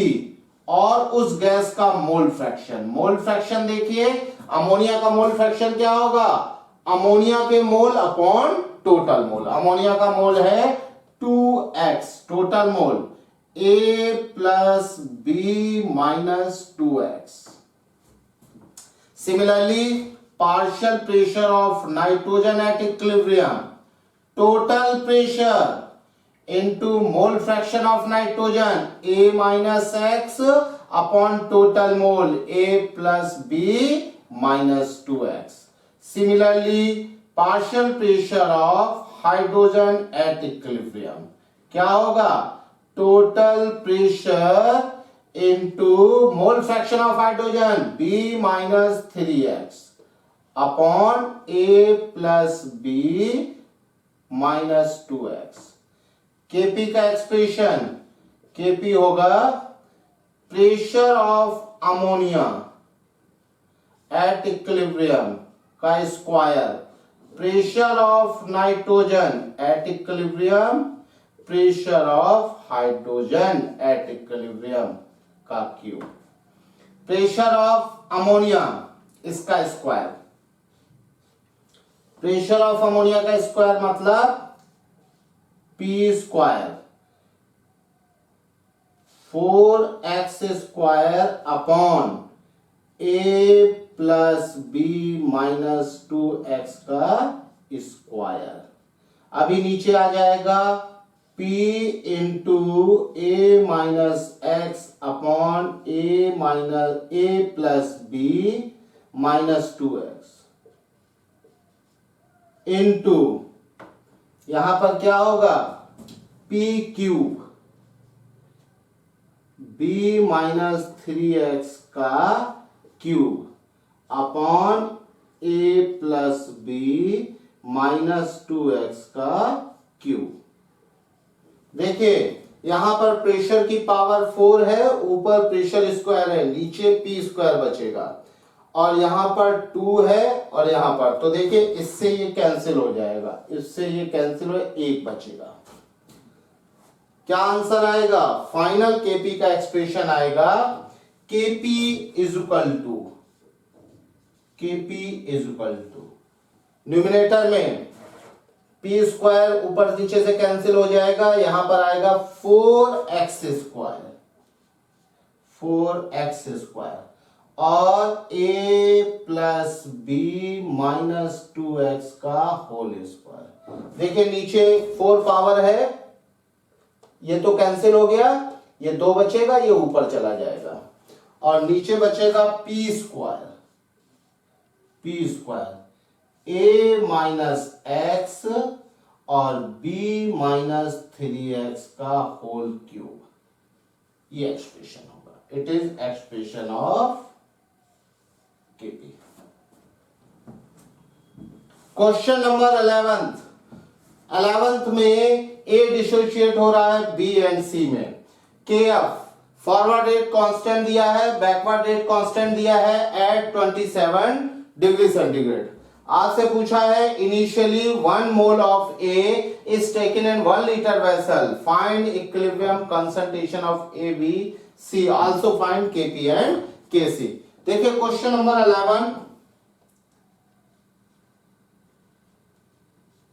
और उस गैस का मोल फ्रैक्शन देखिए, अमोनिया का मोल फ्रैक्शन क्या होगा? अमोनिया के mole upon total mole. Ammonia का मोल है 2x, total mole A plus B minus 2x। Similarly partial pressure of nitrogen at equilibrium, total pressure into mole fraction of nitrogen A minus X upon total mole A plus B minus 2X. Similarly, partial pressure of hydrogen at equilibrium क्या होगा? Total pressure into mole fraction of hydrogen B minus 3X upon A plus B minus 2X. Kp का expression, Kp होगा pressure of ammonia at equilibrium का square, pressure of nitrogen at equilibrium, pressure of hydrogen at equilibrium का cube, pressure of ammonia इसका square, pressure of ammonia का square मतलब P square 4x square upon A plus B minus 2x का square. अभी नीचे आ जाएगा P into A minus x upon A plus B minus 2x into यहां पर क्या होगा? P cube B minus 3x का cube upon A plus B minus 2x का क्यूब। देखिए यहां पर प्रेशर की पावर 4 है, ऊपर प्रेशर स्क्वायर है, नीचे P स्क्वायर बचेगा और यहां पर 2 है और यहां पर, तो देखिए इससे ये कैंसिल हो जाएगा, इससे ये कैंसिल हो, 1 बचेगा। क्या आंसर आएगा? फाइनल Kp का एक्सप्रेशन आएगा Kp is equal to numerator में P स्क्वायर ऊपर नीचे से कैंसिल हो जाएगा, यहां पर आएगा 4x स्क्वायर और A plus B minus 2x का होल स्क्वायर। देखिए नीचे 4 पावर है, ये तो कैंसिल हो गया, ये 2 बचेगा, ये ऊपर चला जाएगा और नीचे बचेगा P square A minus x और B माइनस 3x का होल क्यूब। ये एक्सप्रेशन होगा, it is expression of Kp। Question number 11th में A डिसोशिएट हो रहा है B एंड C में। Kf फॉरवर्ड रेट कांस्टेंट दिया है, बैकवर्ड रेट कांस्टेंट दिया है एट 27 डिग्री सेंटीग्रेड। आज से पूछा है initially 1 mole of A is taken in 1 litre vessel, find equilibrium concentration of A, B, C, also find Kp and Kc। देखिए question number 11,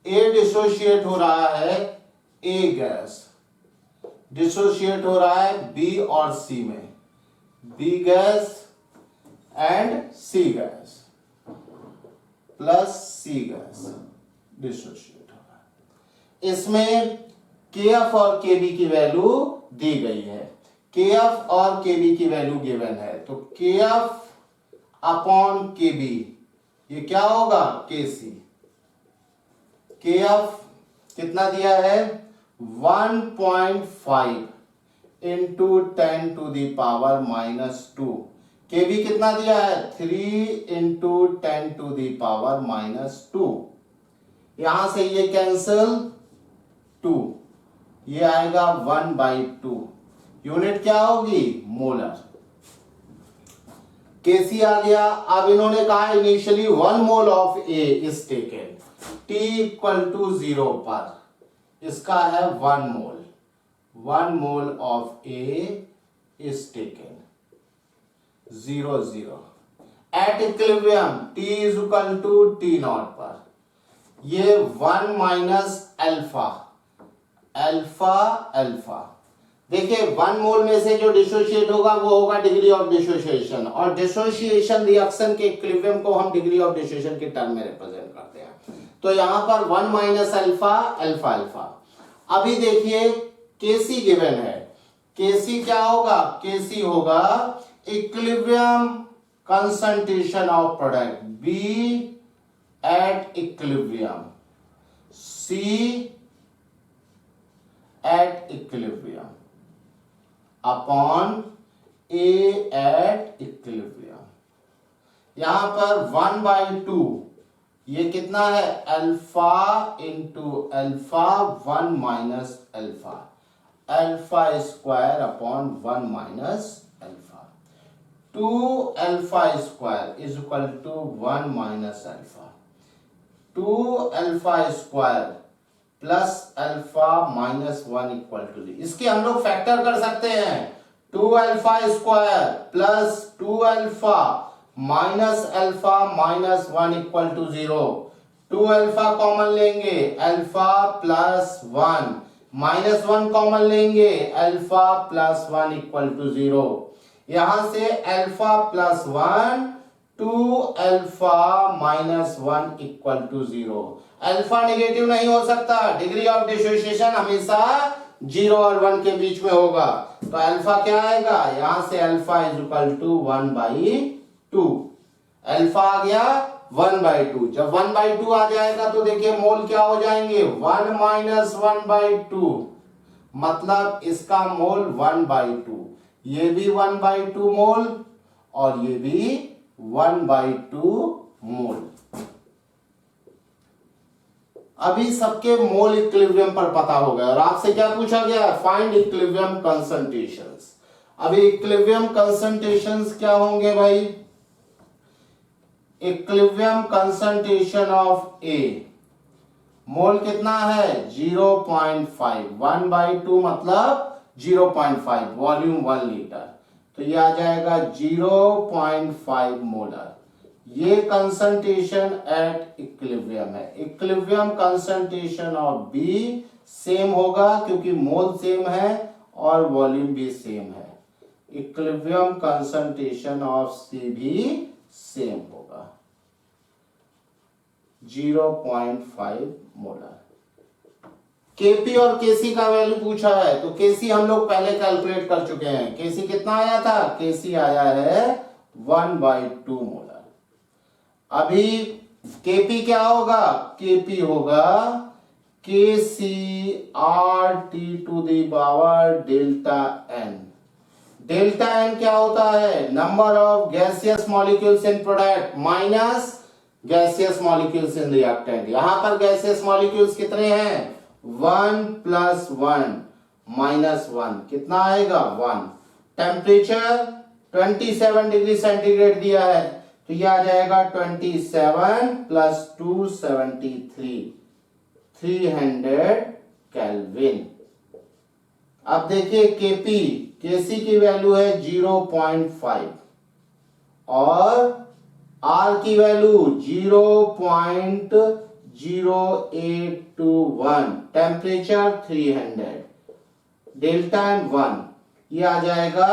A dissociate हो रहा है, A गैस डिसोशिएट हो रहा है B और C में, B gas and C gas plus C gas dissociate हो रहा इसमें KF और KB की वैल्यू दी गई है, KF और KB की वैल्यू गिवन है, तो KF अपॉन KB ये क्या होगा KC। KF कितना दिया है 1.5 into 10 to the power -2। KB कितना दिया है 3 इंटू 10 टू दी पावर -2। यहां से ये कैंसिल 2, ये आएगा 1/2। यूनिट क्या होगी मोलर। केसी आ गया। अब इन्होंने कहा initially 1 mole of A is taken T = 0 पर, इसका है 1 मोल। 1 mole of A is taken 0 0 at equilibrium T = T0 पर, ये 1 माइनस अल्फा अल्फा अल्फा। देखिए 1 मोल में से जो डिसोशिएट होगा वो होगा डिग्री ऑफ डिसोसिएशन, और डिसोसिएशन रिएक्शन के इक्विलिब्रियम को हम डिग्री ऑफ डिसोसिएशन के टर्म में रिप्रेजेंट करते हैं। तो यहां पर 1 माइनस अल्फा अल्फा अल्फा। अभी देखिए केसी गिवन है, केसी क्या होगा, केसी होगा equilibrium concentration of product B at equilibrium, C at equilibrium upon A at equilibrium. यहां पर 1/2 ये कितना है alpha into alpha 1 minus alpha, alpha square upon 1 minus alpha. 2 alpha square is equal to 1 minus alpha. 2 alpha square plus alpha -1 equal to 0। इसके हम लोग factor कर सकते हैं। 2 alpha square plus 2 alpha minus alpha -1 equal to 0। 2 alpha common लेंगे, alpha plus 1, -1 common लेंगे, alpha plus 1 equal to 0। यहां से alpha plus 1 2 alpha -1 equal to 0। Alpha negative नहीं हो सकता, डिग्री ऑफ डिसोसिएशन हमेशा 0 और 1 के बीच में होगा। तो अल्फा क्या आएगा, यहां से alpha is equal to 1/2। Alpha आ गया 1/2। जब 1/2 आ जाएगा तो देखिए मोल क्या हो जाएंगे 1 माइनस 1/2, मतलब इसका मोल 1/2। ये भी 1/2 मोल और ये भी 1/2 मोल। अभी सबके मोल इक्विलिब्रियम पर पता हो गया, और आपसे क्या पूछा गया, फाइंड इक्विलिब्रियम कंसंट्रेशंस। अभी इक्विलिब्रियम कंसंट्रेशंस क्या होंगे भाई, इक्विलिब्रियम कंसंट्रेशन ऑफ ए, मोल कितना है 0.5, 1/2 मतलब 0.5, वॉल्यूम 1 लीटर, तो ये आ जाएगा 0.5 मोलर। ये कंसंट्रेशन एट इक्विलिब्रियम है। Equilibrium concentration of B same होगा क्योंकि मोल सेम है और वॉल्यूम भी सेम है। इक्विलिब्रियम कंसंट्रेशन ऑफ सी भी सेम होगा 0.5 मोलर। केपी और केसी का वैल्यू पूछा है, तो केसी हम लोग पहले कैलकुलेट कर चुके हैं। केसी कितना आया था, केसी आया है 1/2 मोलर। अभी केपी क्या होगा, केपी होगा KCRT to the power delta n. Delta n क्या होता है, number of gaseous molecules in product minus gaseous molecules in reactant. यहां पर गैसियस मॉलिक्यूल्स कितने हैं 1 + 1 -1, कितना आएगा 1। टेम्परेचर 27 डिग्री सेंटीग्रेड दिया है, तो यह आ जाएगा 27 + 2 73, 300 केल्विन। अब देखिए केपी, केसी की वैल्यू है 0.5 और आर की वैल्यू 0.0821, टेम्परेचर 300, डेल्टा एन 1, ये आ जाएगा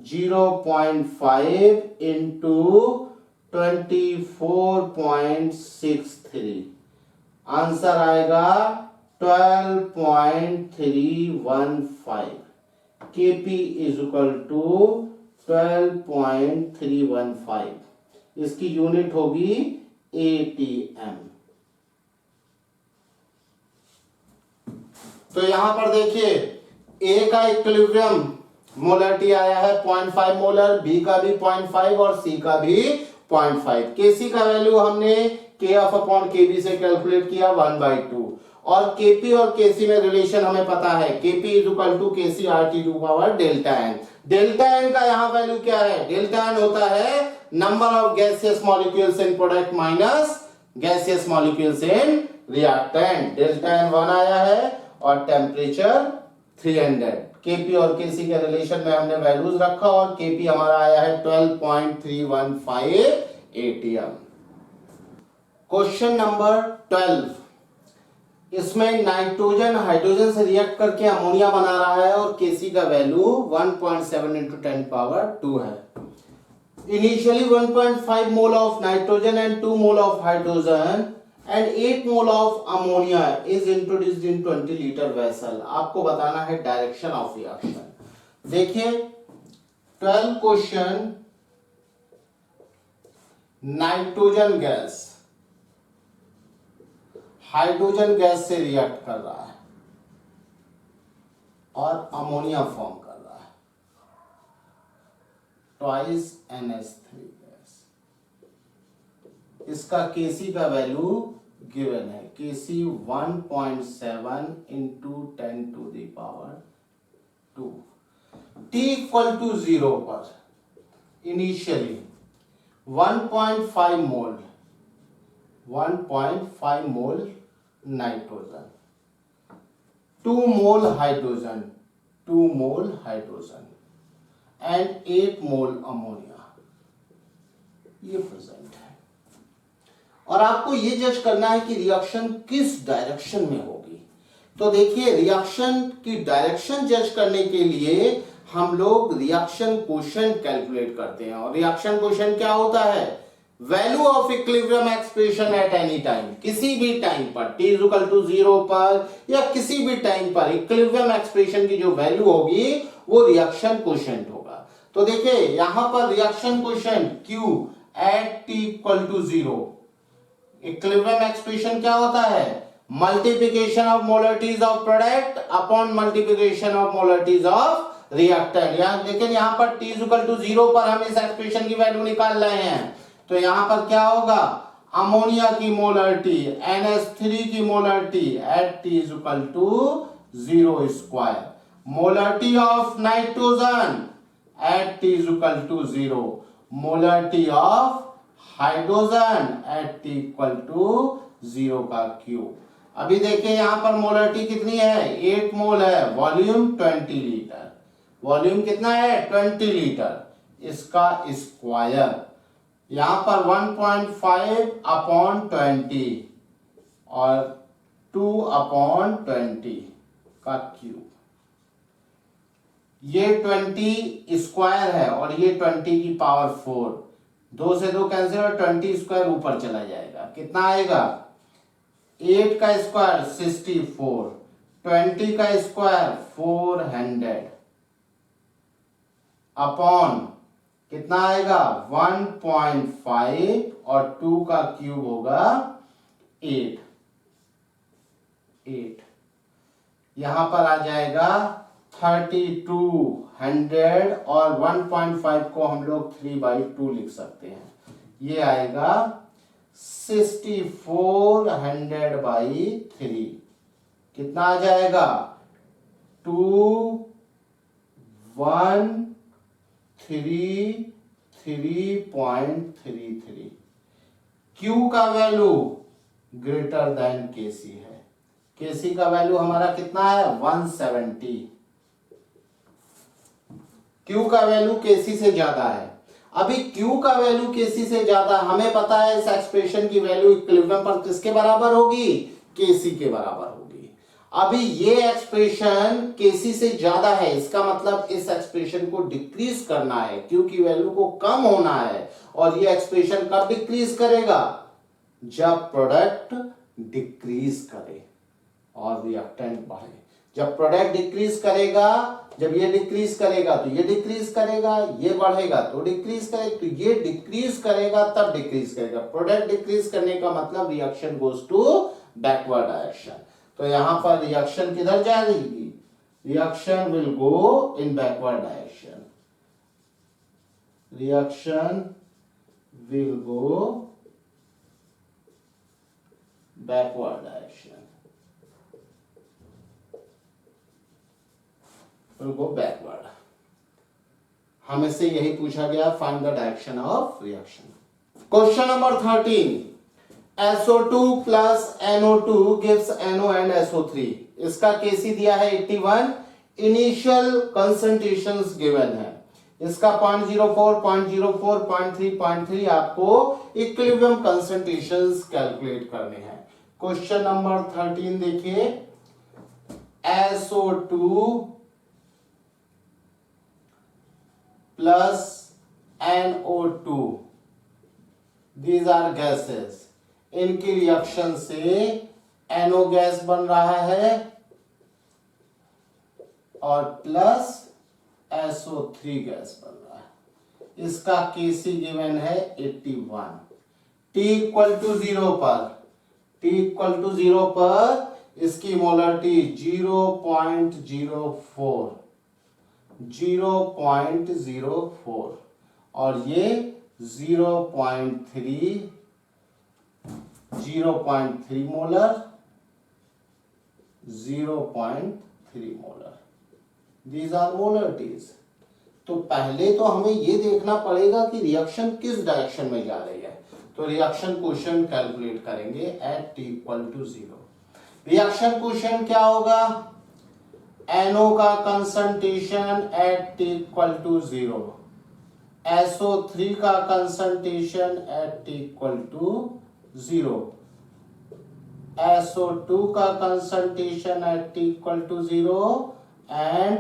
0.5 इंटू 24.63, आंसर आएगा 12.315 Kp इज इक्वल टू 12.315, इसकी यूनिट होगी ATM। तो यहां पर देखिए A का इक्विलिब्रियम मोलरिटी आया है 0.5 मोलर, B का भी 0.5 और C का भी 0.5। Kc का वैल्यू हमने KF/Kb से कैलकुलेट किया 1/2 और Kp और Kc में रिलेशन हमें पता है, Kp is equal to Kc RT to power delta n। Delta n का यहाँ वैल्यू क्या है? डेल्टा n होता है number of gaseous molecules in product minus gaseous molecules in reactant. Delta n 1 आया है और टेम्परेचर 300। Kp और Kc के रिलेशन में हमने वैल्यूज रखा और Kp हमारा आया है 12.315 ATM। क्वेश्चन नंबर 12, इसमें नाइट्रोजन हाइड्रोजन से रिएक्ट करके अमोनिया बना रहा है और Kc का वैल्यू 1.7 × 10⁻² है। Initially 1.5 mole of nitrogen and 2 mole of hydrogen and 8 mole of ammonia is introduced in 20 liter vessel। आपको बताना है डायरेक्शन ऑफ रिएक्शन। देखिए 12 question, nitrogen gas hydrogen gas से रिएक्ट कर रहा है और अमोनिया फॉर्म कर रहा है, ट्वाइस NH3 गैस। इसका Kc का वैल्यू गिवन है, Kc 1.7 × 10⁻²। T इक्वल टू 0 पर initially 1.5 mole nitrogen, 2 mole hydrogen and 8 mole ammonia, ये प्रेजेंट है। और आपको ये जज करना है कि रिएक्शन किस डायरेक्शन में होगी। तो देखिए रिएक्शन की डायरेक्शन जज करने के लिए हम लोग रिएक्शन कोएफिशिएंट कैलकुलेट करते हैं। और रिएक्शन कोएफिशिएंट क्या होता है? Value of equilibrium expression at any time, किसी भी टाइम पर t इक्वल टू 0 पर या किसी भी टाइम पर इक्विलिब्रियम एक्सप्रेशन की जो वैल्यू होगी वो रिएक्शन कोएफिशिएंट होगा। तो देखिए यहां पर reaction coefficient Q at t equal to 0, equilibrium expression क्या होता है? Multiplication of molarities of product upon multiplication of molarities of reactant. यहां लेकिन यहां पर t इक्वल टू 0 पर हम इस एक्सप्रेशन की वैल्यू निकाल रहे हैं, तो यहां पर क्या होगा? अमोनिया की मोलरिटी NH3 की molarity at t equal to 0², molarity of nitrogen at t equal to 0, molarity of hydrogen at t equal to 0 का क्यूब। अभी देखिए यहां पर मोलरिटी कितनी है? 8 मोल है, वॉल्यूम 20 लीटर। वॉल्यूम कितना है? 20 लीटर, इसका स्क्वायर यहां पर 1.5/20 और 2/20 का क्यूब। ये 20 स्क्वायर है और ये 20 की पावर 4, 2 से 2 कैंसिल और 20 स्क्वायर ऊपर चला जाएगा। कितना आएगा? 8 का स्क्वायर 64, 20 का स्क्वायर 400 अपॉन कितना आएगा? 1.5 और 2 का क्यूब होगा 8। यहां पर आ जाएगा 3200 और 1.5 को हम लोग 3/2 लिख सकते हैं। ये आएगा 6400/3। कितना आ जाएगा? 2133.33। Q का वैल्यू ग्रेटर देन Kc है। Kc का वैल्यू हमारा कितना है? 170। Q का वैल्यू Kc से ज्यादा है। अभी Q का वैल्यू Kc से ज्यादा, हमें पता है इस एक्सप्रेशन की वैल्यू इक्विलिब्रियम पर किसके बराबर होगी? Kc के बराबर होगी। अभी ये एक्सप्रेशन Kc से ज्यादा है, इसका मतलब इस एक्सप्रेशन को डिक्रीज करना है, Q की वैल्यू को कम होना है। और ये एक्सप्रेशन कब डिक्रीज करेगा? जब प्रोडक्ट डिक्रीज करे। और रिएक्टेंट बढ़े। जब प्रोडक्ट डिक्रीज करेगा, जब ये डिक्रीज करेगा तो ये डिक्रीज करेगा, ये बढ़ेगा तो डिक्रीज करेगा, तो ये डिक्रीज करेगा तब डिक्रीज करेगा। प्रोडक्ट डिक्रीज करने का मतलब reaction goes to backward direction. तो यहां पर रिएक्शन किधर जाएगी? Reaction will go in backward direction. Reaction will go backward direction, will go backward। हमें से यही पूछा गया, find the direction of reaction. Question number 13, SO2 plus NO2 gives NO and SO3। इसका केसी दिया है 81, इनिशियल कंसंट्रेशंस गिवन है। इसका 0.04, 0.04, 0.3, 0.3 आपको इक्विलिब्रियम कंसंट्रेशंस कैलकुलेट करने हैं। क्वेश्चन नंबर 13 देखिए, SO2 plus NO2, these are gases। इनकी रिएक्शन से NO गैस बन रहा है और प्लस SO3 गैस बन रहा है। इसका केसी गिवन है 81। T इक्वल टू 0 पर, T इक्वल टू 0 पर इसकी मोलरिटी 0.04 और ये 0.3 molar, 0.3 molar. These are molarities. तो पहले तो हमें ये देखना पड़ेगा कि रिएक्शन किस डायरेक्शन में जा रही है। तो रिएक्शन कोएफिशिएंट कैलकुलेट करेंगे at T equal to 0। Reaction coefficient क्या होगा? NO का concentration at T equal to 0, SO3 का concentration at T equal to 0, SO2 का concentration at T equal to 0 and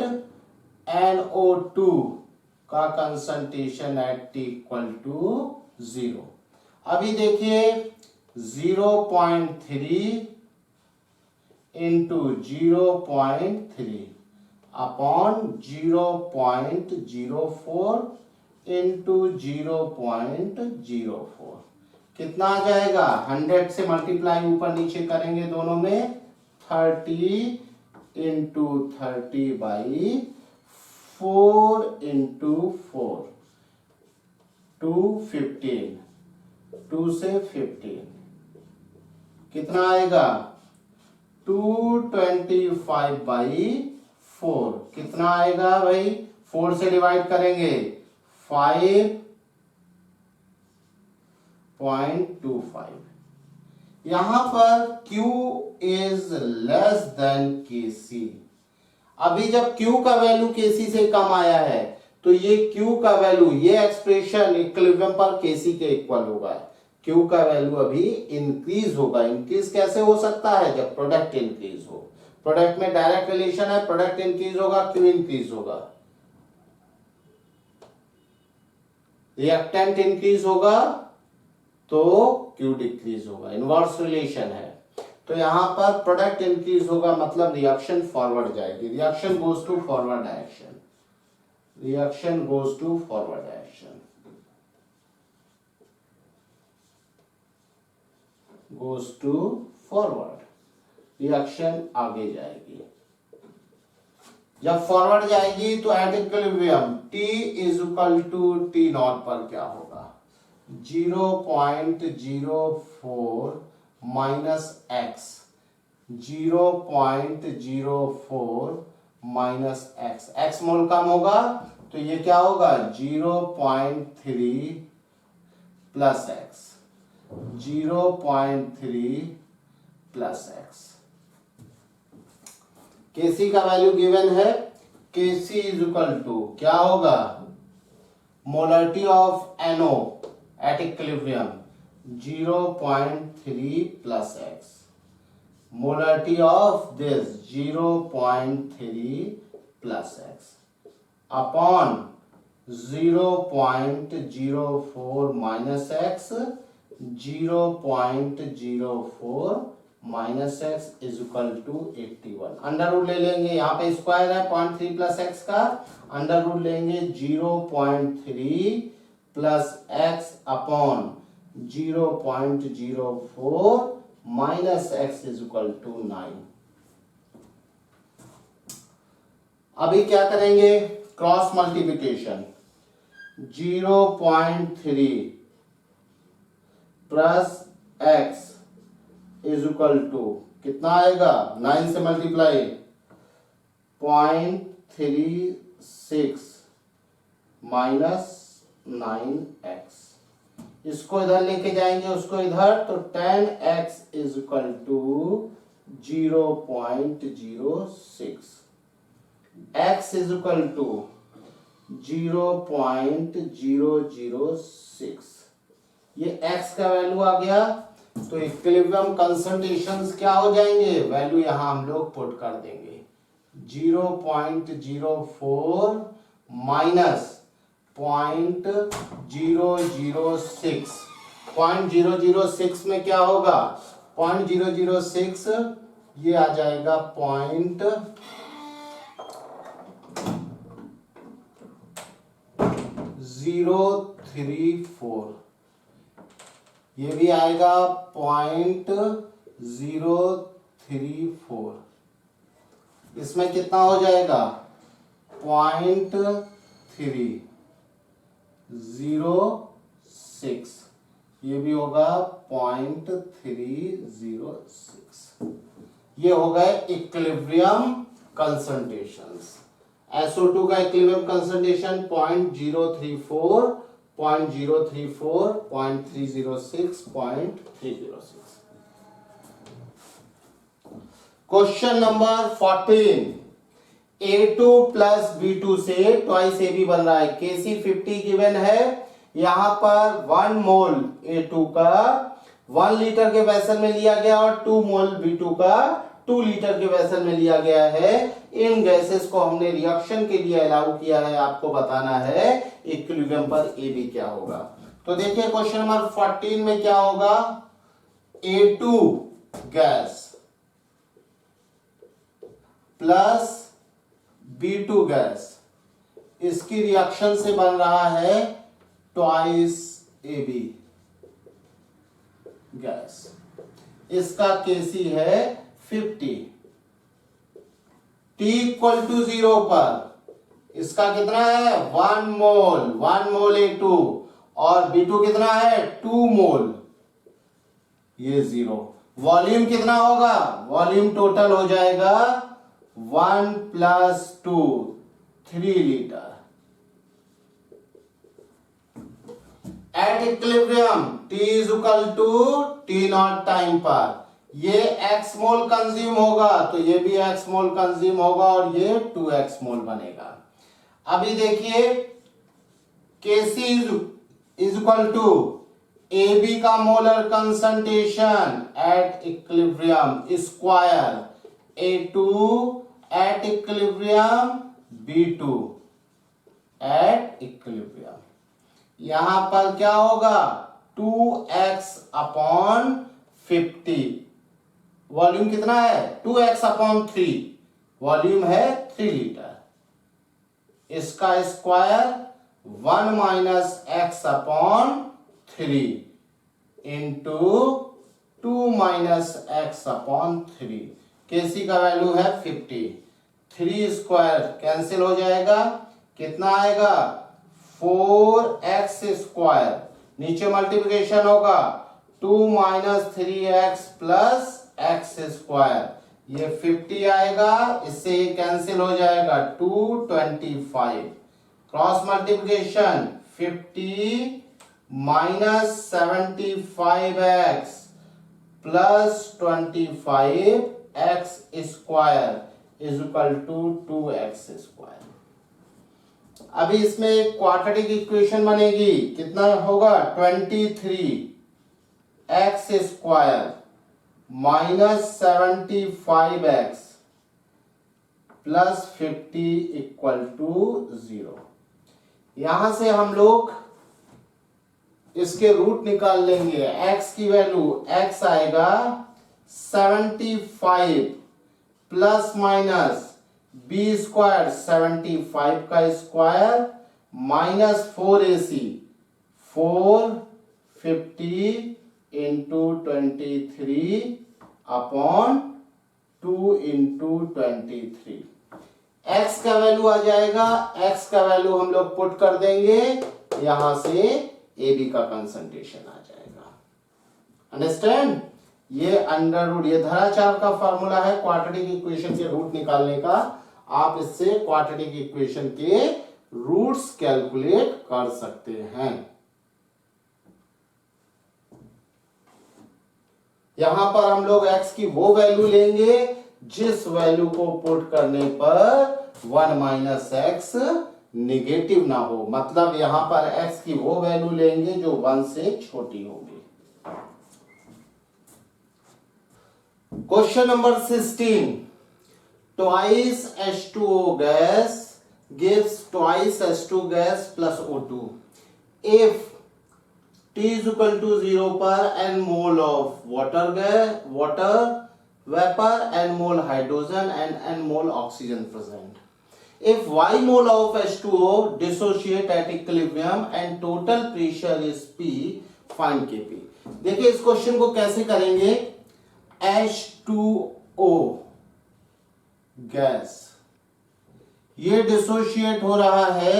NO2 का concentration at T equal to 0। अभी देखिए 0.3 into 0.3 upon 0.04 into 0.04 कितना आ जाएगा? 100 से मल्टीप्लाई ऊपर नीचे करेंगे दोनों में, 30 इंटू 30 बाई 4 इंटू 4, 215, 2 से 15 कितना आएगा? 225 बाई 4 कितना आएगा भाई? 4 से डिवाइड करेंगे 5.25। यहां पर Q is less than KC। अभी जब Q का वैल्यू KC से कम आया है तो ये Q का वैल्यू, ये एक्सप्रेशन इक्विलिब्रियम पर KC के इक्वल होगा। Q का वैल्यू अभी इंक्रीज होगा। इंक्रीज कैसे हो सकता है? जब प्रोडक्ट इंक्रीज हो। प्रोडक्ट में डायरेक्ट रिलेशन है, प्रोडक्ट इंक्रीज होगा, Q इंक्रीज होगा। रिएक्टेंट इंक्रीज होगा तो Q डिक्रीज होगा, इनवर्स रिलेशन है। तो यहां पर प्रोडक्ट इंक्रीज होगा मतलब रिएक्शन फॉरवर्ड जाएगी। Reaction goes to forward direction, reaction goes to forward direction, goes to forward. Reaction आगे जाएगी। जब फॉरवर्ड जाएगी तो at equilibrium T is equal to T naught पर क्या होगा? 0.04 minus x, 0.04 minus x, x mole कम होगा तो ये क्या होगा? 0.3 plus x, 0.3 plus x। Kc का वैल्यू गिवन है, Kc इज इक्वल टू क्या होगा? Molarity of NO at equilibrium 0.3 plus x, molarity of this 0.3 plus x upon 0.04 minus x, 0.04 minus x is equal to 81। Under root ले लेंगे, यहाँ पे square है 0.3 plus x का, under root लेंगे 0.3 plus x upon 0.04 minus x is equal to 9। अभी क्या करेंगे, cross multiplication, 0.3 plus x is equal to कितना आएगा, 9 से मल्टीप्लाई 0.36 माइनस 9x। इसको इधर लेके जाएंगे, उसको इधर, तो 10x is equal to 0.06, x is equal to 0.006। ये x का वैल्यू आ गया, तो इक्विलिब्रियम कंसंट्रेशंस क्या हो जाएंगे, वैल्यू यहां हम लोग पुट कर देंगे, 0.04 माइनस 0.006। 0.006 में क्या होगा, 0.006 ये आ जाएगा 0.034, ये भी आएगा 0.034। इसमें कितना हो जाएगा, 0.306, ये भी होगा 0.306। ये हो गए इक्विलिब्रियम कंसंट्रेशंस। SO2 का equilibrium concentration 0.034, 0.034, 0.306, 0.306। Question number 14, A2 plus B2 से ट्वाइस AB बन रहा है। Kc 50 गिवन है, यहां पर 1 मोल A2 का 1 लीटर के वेसल में लिया गया और 2 मोल B2 का 2 लीटर के वेसल में लिया गया है। इन गैसेस को हमने रिएक्शन के लिए अलाउ किया है, आपको बताना है इक्विलिब्रियम पर AB क्या होगा। तो देखिए क्वेश्चन नंबर 14 में क्या होगा, A2 gas plus B2 gas, इसकी रिएक्शन से बन रहा है ट्वाइस AB गैस। इसका Kc है 50। T इक्वल टू 0 पर इसका कितना है, 1 मोल A2 और B2 कितना है, 2 मोल, ये 0। वॉल्यूम कितना होगा, वॉल्यूम टोटल हो जाएगा 1 plus 2 3 litre. At equilibrium T is equal to T0 time पर ये x मोल कंज्यूम होगा, तो ये भी x मोल कंज्यूम होगा और ये 2x मोल बनेगा। अभी देखिए Kc is equal to AB का molar concentration at equilibrium square A2 at equilibrium B2 at equilibrium. यहां पर क्या होगा, 2x अपॉन 50। वॉल्यूम कितना है, 2x अपॉन 3, वॉल्यूम है 3 लीटर। इसका square 1 minus x upon 3 into 2 minus x upon 3। Kc का वैल्यू है 50। 3 स्क्वायर कैंसिल हो जाएगा, कितना आएगा, 4x स्क्वायर, नीचे मल्टीप्लिकेशन होगा 2 minus 3x plus x square, ये 50 आएगा, इससे ये कैंसिल हो जाएगा 225। Cross multiplication 50 minus 75x plus 25x square is equal to 2x square. अभी इसमें एक क्वाड्रेटिक इक्वेशन बनेगी, कितना होगा, 23x square minus 75x plus 50 equal to 0। यहां से हम लोग इसके रूट निकाल लेंगे। x की वैल्यू x आएगा 75 प्लस माइनस बी स्क्वायर 75 का square minus 4ac 450 into 23 upon 2 into 23। x का वैल्यू आ जाएगा, x का वैल्यू हम लोग पुट कर देंगे, यहां से AB का कंसंट्रेशन आ जाएगा। अंडरस्टैंड? ये अंडर रूट, ये धराचार का फॉर्मूला है क्वाड्रेटिक इक्वेशन के रूट निकालने का। आप इससे क्वाड्रेटिक इक्वेशन के रूट्स कैलकुलेट कर सकते हैं। यहां पर हम लोग x की वो वैल्यू लेंगे जिस वैल्यू को पुट करने पर 1 माइनस एक्स निगेटिव ना हो, मतलब यहां पर x की वो वैल्यू लेंगे जो 1 से छोटी होगी। Question number 16, twice H2O gas gives twice H2 gas plus O2 if T is equal to 0 पर n mole of water vapor, n mole hydrogen and n mole oxygen present. If y mole of H2O dissociate at equilibrium and total pressure is P, find Kp। देखिए इस question को कैसे करेंगे। H2O gas ये dissociate हो रहा है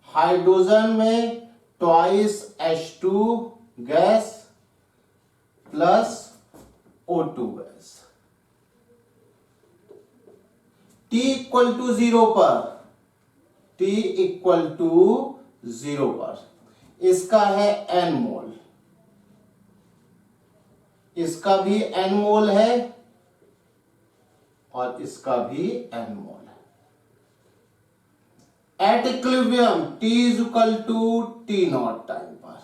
hydrogen में twice H2 gas plus O2 gas. T equal to 0 पर, T इक्वल टू 0 पर इसका है n मोल, इसका भी n मोल है और इसका भी n मोल है। At equilibrium T is equal to T naught time पर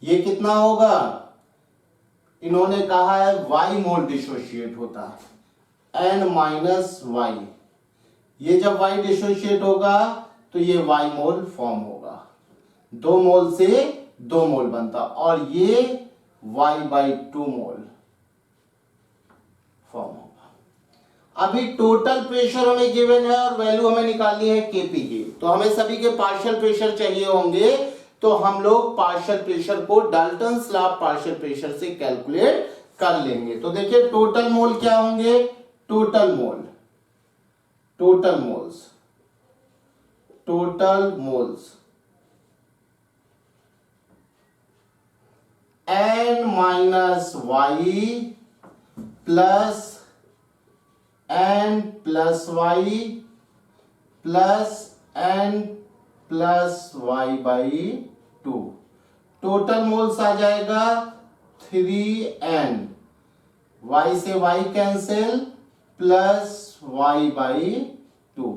ये कितना होगा, इन्होंने कहा है y मोल डिसोशिएट होता है n माइनस y, ये जब y डिसोशिएट होगा तो ये y मोल फॉर्म होगा, 2 मोल से 2 मोल बनता और ये y बाई 2 मोल फॉर्म होगा। अभी टोटल प्रेशर हमें गिवन है और वैल्यू हमें निकालनी है Kp की, तो हमें सभी के पार्शियल प्रेशर चाहिए होंगे, तो हम लोग पार्शियल प्रेशर को डाल्टन्स लॉ पार्शियल प्रेशर से कैलकुलेट कर लेंगे। तो देखिए टोटल मोल क्या होंगे, total moles n minus y plus n plus y plus n plus y by 2, total moles आ जाएगा 3n, y से y cancel plus y by 2,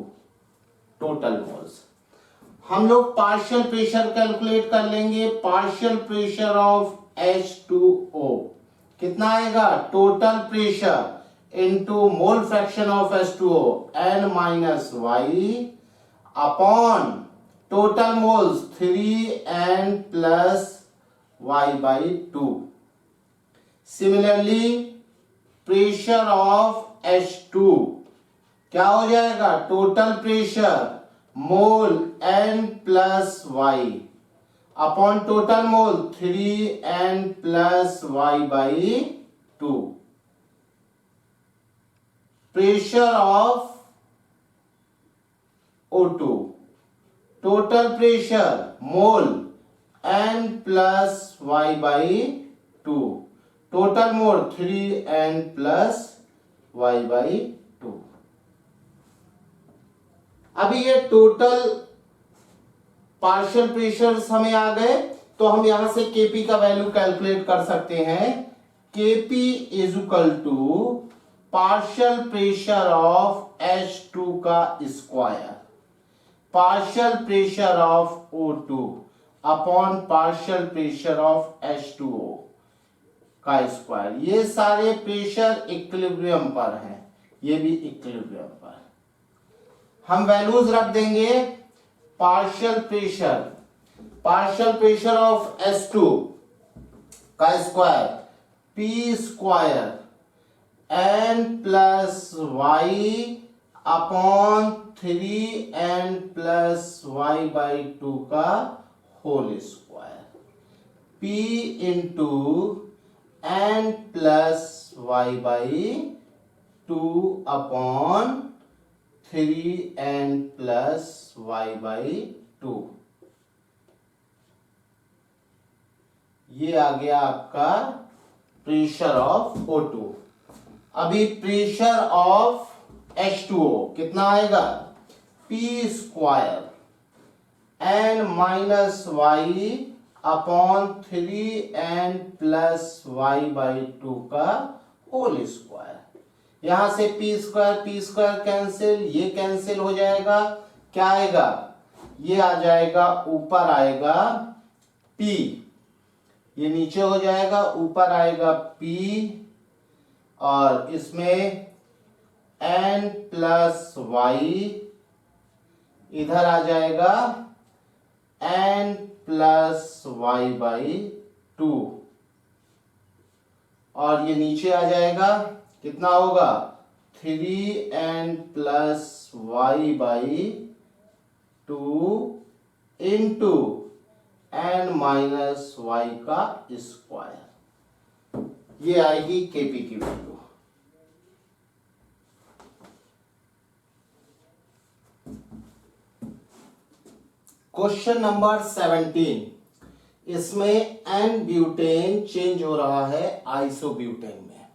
total moles. हम लोग पार्शियल प्रेशर कैलकुलेट कर लेंगे, पार्शियल प्रेशर ऑफ H2O कितना आएगा, total pressure into mole fraction of H2O n minus y upon total moles 3n plus y by 2। Similarly pressure of H2 क्या हो जाएगा, total pressure mole n plus y upon total mole 3n plus y by 2। Pressure of O2 total pressure mole n plus y by 2, total mole 3n plus y by 2। अभी ये total partial pressures हमें आ गए, तो हम यहां से Kp का value calculate कर सकते हैं। Kp is equal to partial pressure of H2 का square, partial pressure of O2 upon partial pressure of H2O का स्क्वायर। ये सारे प्रेशर इक्विलिब्रियम पर हैं, ये भी इक्विलिब्रियम पर। हम वैल्यूज रख देंगे, पार्शियल प्रेशर ऑफ H2 का square p square n plus y upon 3n plus y by 2 का whole square, p into n plus y by 2 upon 3n plus y by 2। ये आ गया आपका प्रेशर ऑफ O2। अभी pressure of H2O कितना आएगा, P square n minus y upon 3n plus y by 2 का whole square. यहां से p square cancel, ये कैंसिल हो जाएगा, क्या आएगा, ये आ जाएगा, ऊपर आएगा p, ये नीचे हो जाएगा, ऊपर आएगा p, और इसमें n प्लस वाई, इधर आ जाएगा n प्लस वाई बाई 2, और ये नीचे आ जाएगा, कितना होगा, 3n plus y by 2 into n minus y का स्क्वायर। ये आएगी केपी की वैल्यू। क्वेश्चन नंबर 17, इसमें एन ब्यूटेन चेंज हो रहा है आइसोब्यूटेन में।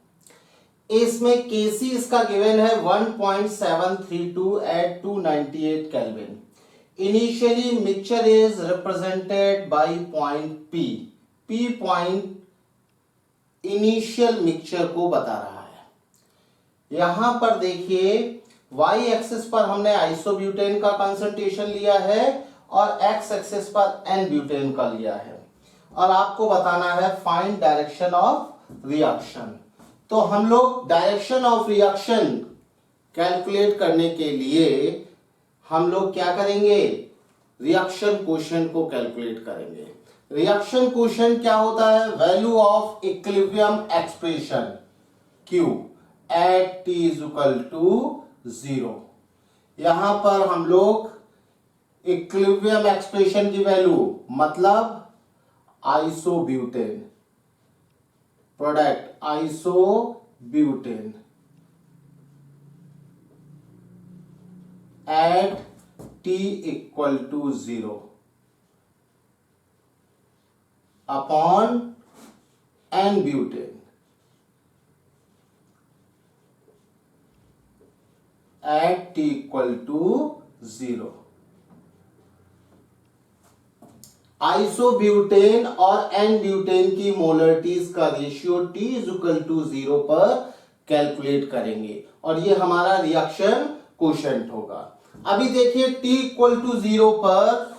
इसमें केसी इसका गिवन है 1.732 एट 298 kelvin. Initially mixture is represented by point P. P point initial mixture को बता रहा है। यहां पर देखिए y एक्सिस पर हमने आइसोब्यूटेन का कंसंट्रेशन लिया है और x एक्सिस पर एन ब्यूटेन का लिया है, और आपको बताना है फाइंड डायरेक्शन ऑफ रिएक्शन। तो हम लोग डायरेक्शन ऑफ रिएक्शन कैलकुलेट करने के लिए हम लोग क्या करेंगे, रिएक्शन कोएफिशिएंट को कैलकुलेट करेंगे। रिएक्शन कोएफिशिएंट क्या होता है, value of equilibrium expression Q at t is equal to 0। यहां पर हम लोग इक्विलिब्रियम एक्सप्रेशन की वैल्यू मतलब isobutane product, isobutane at t equal to 0 upon n butane at t equal to 0। Isobutane और एन ब्यूटेन की मोलरिटीज का ratio t is equal to 0 पर कैलकुलेट करेंगे, और ये हमारा रिएक्शन कोएफिशिएंट होगा। अभी देखिए t इक्वल टू 0 पर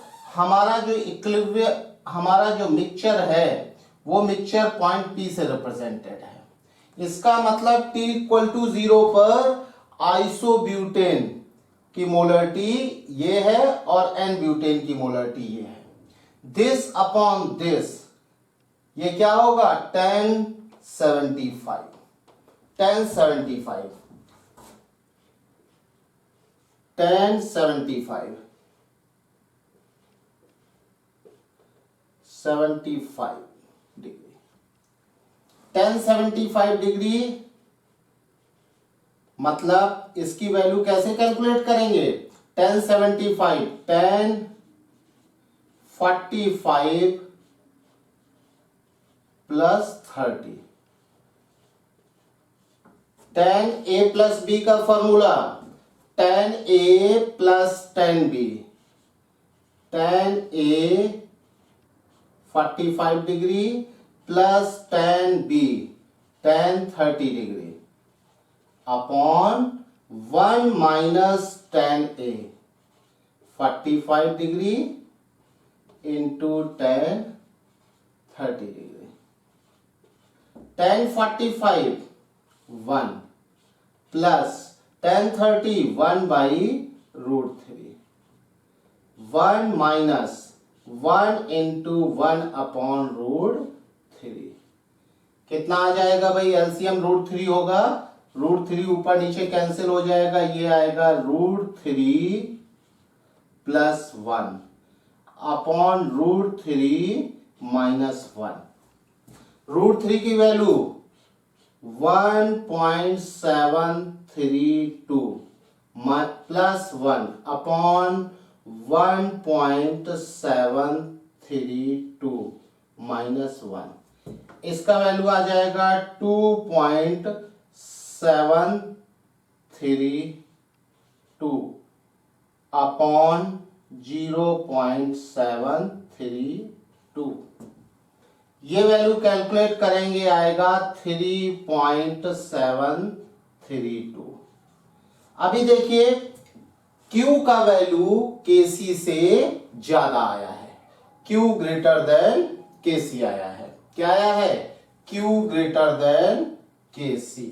हमारा जो मिक्सचर है वो मिक्सचर पॉइंट P से रिप्रेजेंटेड है। इसका मतलब t इक्वल टू 0 पर आइसोब्यूटेन की मोलरिटी ये है और एन ब्यूटेन की मोलरिटी ये है। दिस अपॉन दिस ये क्या होगा, 1075 डिग्री। 1075 डिग्री मतलब इसकी वैल्यू कैसे कैलकुलेट करेंगे, 1075 1045 प्लस 30। 10a प्लस b का formula 10a plus 10b, 10a 45 degree plus 10b 1030 degree upon 1 minus 10a 45 degree into 1030 degree. 1045 1 plus 1030 1 by root 3, 1 minus 1 into 1 upon root 3, कितना आ जाएगा भाई, एलसीएम √3 होगा, √3 ऊपर नीचे कैंसिल हो जाएगा, ये आएगा √3 + 1 अपॉन √3 - 1। √3 की वैल्यू 1.732 + 1 अपॉन 1.732 - 1, इसका वैल्यू आ जाएगा 2.732 अपॉन 0.732। ये वैल्यू कैलकुलेट करेंगे आएगा 3.732। अभी देखिए Q का वैल्यू KC से ज्यादा आया है, Q > KC आया है। क्या आया है, Q > KC।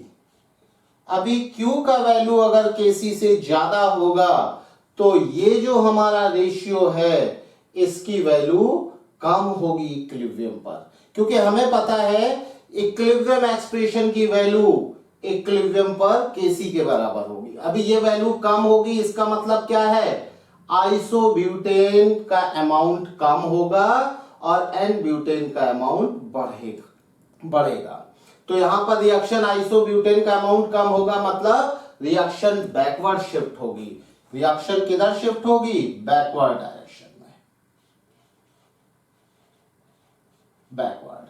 अभी Q का वैल्यू अगर KC से ज्यादा होगा तो ये जो हमारा रेशियो है इसकी वैल्यू कम होगी इक्विलिब्रियम पर, क्योंकि हमें पता है इक्विलिब्रियम एक्सप्रेशन की वैल्यू इक्विलिब्रियम पर Kc के बराबर होगी। अभी ये वैल्यू कम होगी, इसका मतलब क्या है, आइसोब्यूटेन का अमाउंट कम होगा और एन ब्यूटेन का अमाउंट बढ़ेगा। तो यहां पर रिएक्शन आइसोब्यूटेन का अमाउंट कम होगा, मतलब रिएक्शन बैकवर्ड शिफ्ट होगी। रिएक्शन किधर शिफ्ट होगी, बैकवर्ड डायरेक्शन में, बैकवर्ड।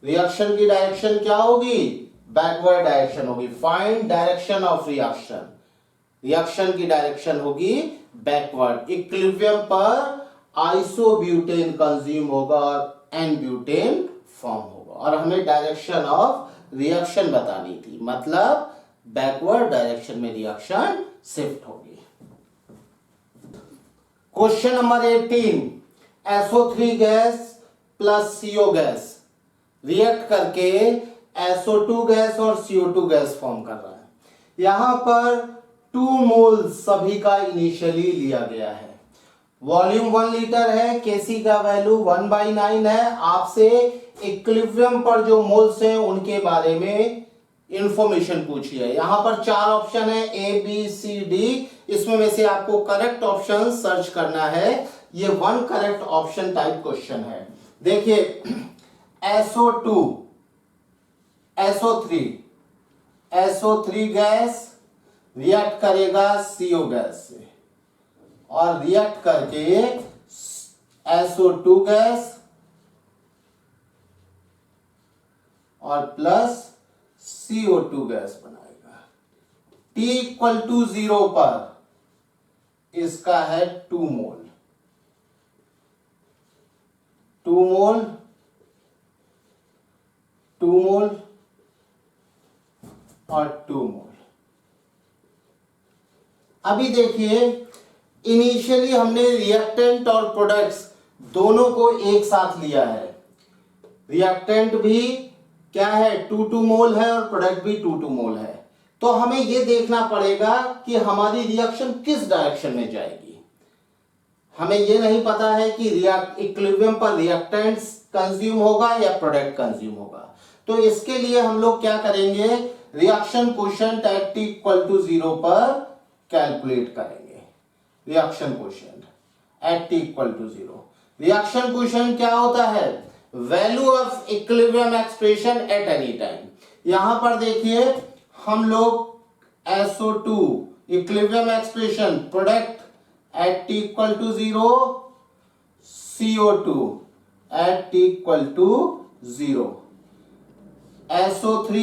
रिएक्शन की डायरेक्शन क्या होगी, बैकवर्ड डायरेक्शन होगी। Find direction of reaction, reaction की डायरेक्शन होगी बैकवर्ड। इक्विलिब्रियम पर आइसोब्यूटेन कंज्यूम होगा और एन ब्यूटेन फॉर्म होगा, और हमें डायरेक्शन ऑफ रिएक्शन बतानी थी, मतलब बैकवर्ड डायरेक्शन में रिएक्शन शिफ्ट होगी। Question number 18, SO3 gas plus CO gas react करके SO2 गैस और CO2 गैस फॉर्म कर रहा है। यहां पर 2 मोल सभी का इनिशियली लिया गया है। वॉल्यूम 1 लीटर है, Kc का वैल्यू 1/9 है। आपसे इक्विलिब्रियम पर जो मोल्स हैं उनके बारे में इंफॉर्मेशन पूछी है। यहां पर 4 ऑप्शन है, A B C D, इसमें में से आपको करेक्ट ऑप्शन सर्च करना है। ये 1 करेक्ट ऑप्शन टाइप क्वेश्चन है। देखिए SO2 SO3 गैस रिएक्ट करेगा CO गैस से और रिएक्ट करके SO2 गैस और प्लस CO2 गैस बनाएगा। T = 0 पर इसका है 2 मोल, 2 मोल, 2 मोल और 2 मोल। अभी देखिए इनिशियली हमने रिएक्टेंट और प्रोडक्ट्स दोनों को एक साथ लिया है। रिएक्टेंट भी क्या है, 2 मोल है और प्रोडक्ट भी 2 मोल है। तो हमें यह देखना पड़ेगा कि हमारी रिएक्शन किस डायरेक्शन में जाएगी। हमें यह नहीं पता है कि इक्विलिब्रियम पर रिएक्टेंट्स कंज्यूम होगा या प्रोडक्ट कंज्यूम होगा। तो इसके लिए हम लोग क्या करेंगे, रिएक्शन कोएफिशिएंट एट T = 0 पर कैलकुलेट करेंगे। Reaction coefficient at T = 0। Reaction coefficient क्या होता है, value of equilibrium expression at any time. यहां पर देखिए हम लोग SO2 equilibrium expression product at T = 0, CO2 at T = 0, SO3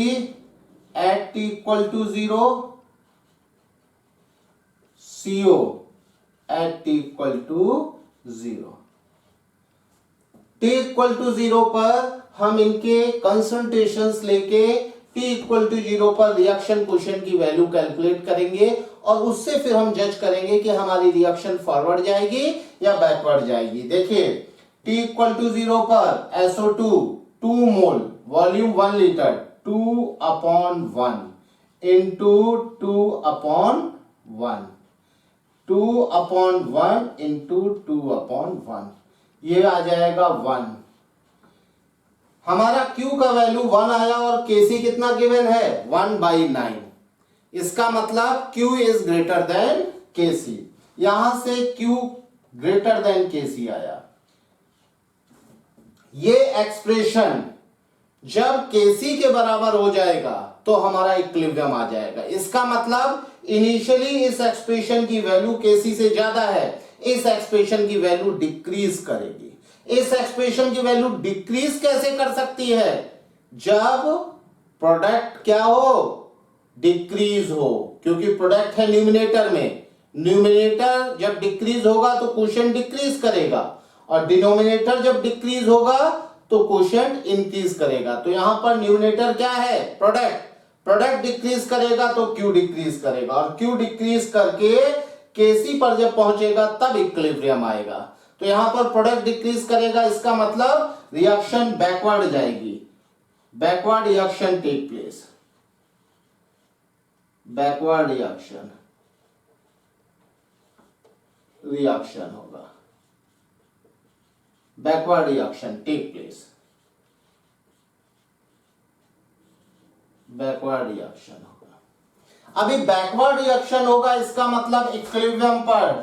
at T = 0, CO at T = 0। T = 0 पर हम इनके कंसंट्रेशंस लेके T = 0 पर रिएक्शन कोएफिशिएंट की वैल्यू कैलकुलेट करेंगे और उससे फिर हम जज करेंगे कि हमारी रिएक्शन फॉरवर्ड जाएगी या बैकवर्ड जाएगी। देखिए T = 0 पर SO2 2 मोल, वॉल्यूम 1 लीटर, 2/1 into 2/1, 2/1 into 2/1, ये आ जाएगा 1। हमारा Q का वैल्यू 1 आया और Kc कितना गिवन है 1/9। इसका मतलब Q is greater than Kc। यहां से Q ग्रेटर देन Kc आया। ये एक्सप्रेशन जब Kc के बराबर हो जाएगा तो हमारा इक्विलिब्रियम आ जाएगा। इसका मतलब इनिशियली इस एक्सप्रेशन की वैल्यू Kc से ज्यादा है, इस एक्सप्रेशन की वैल्यू डिक्रीज करेगी। इस एक्सप्रेशन की वैल्यू डिक्रीज कैसे कर सकती है? जब प्रोडक्ट क्या हो, डिक्रीज हो, क्योंकि प्रोडक्ट है न्यूमिनेटर में। न्यूमिनेटर जब डिक्रीज होगा तो क्वोशिएंट डिक्रीज करेगा, और डिनोमिनेटर जब डिक्रीज होगा तो क्वोशिएंट इंक्रीज करेगा। तो यहां पर न्यूमिनेटर क्या है, प्रोडक्ट। प्रोडक्ट डिक्रीज करेगा तो Q डिक्रीज करेगा, और Q डिक्रीज करके Kc पर जब पहुंचेगा तब इक्विलिब्रियम आएगा। तो यहां पर प्रोडक्ट डिक्रीज करेगा, इसका मतलब रिएक्शन बैकवर्ड जाएगी, backward reaction take place, backward reaction होगा, backward reaction take place, backward reaction होगा। अभी बैकवर्ड रिएक्शन होगा, इसका मतलब इक्विलिब्रियम पर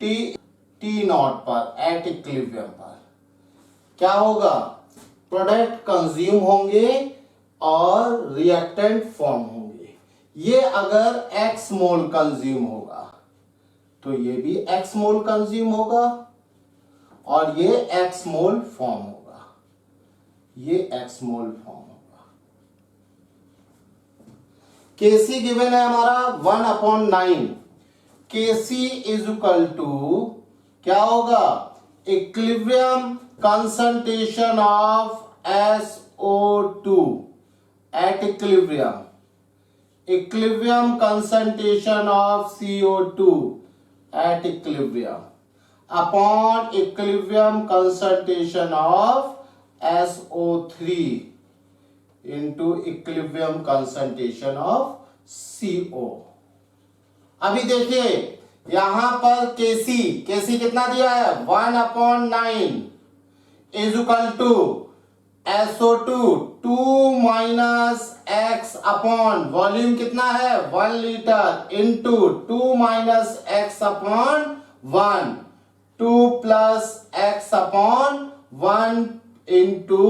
टी नॉट पर, एट इक्विलिब्रियम पर क्या होगा, प्रोडक्ट कंज्यूम होंगे और रिएक्टेंट फॉर्म होंगे। ये अगर x मोल कंज्यूम होगा तो ये भी x मोल कंज्यूम होगा, और ये x मोल फॉर्म होगा, ये x मोल फॉर्म होगा। Kc गिवन है हमारा 1/9। Kc इज इक्वल टू क्या होगा, equilibrium concentration of SO2 at equilibrium, equilibrium concentration of CO2 eight equilibrium upon equilibrium concentration of SO3 into equilibrium concentration of CO। अभी देखिए यहां पर Kc कितना दिया है 1/9 is equal to SO2 2 minus x upon volume कितना है 1 litre into 2 minus x upon 1, 2 plus x upon 1 into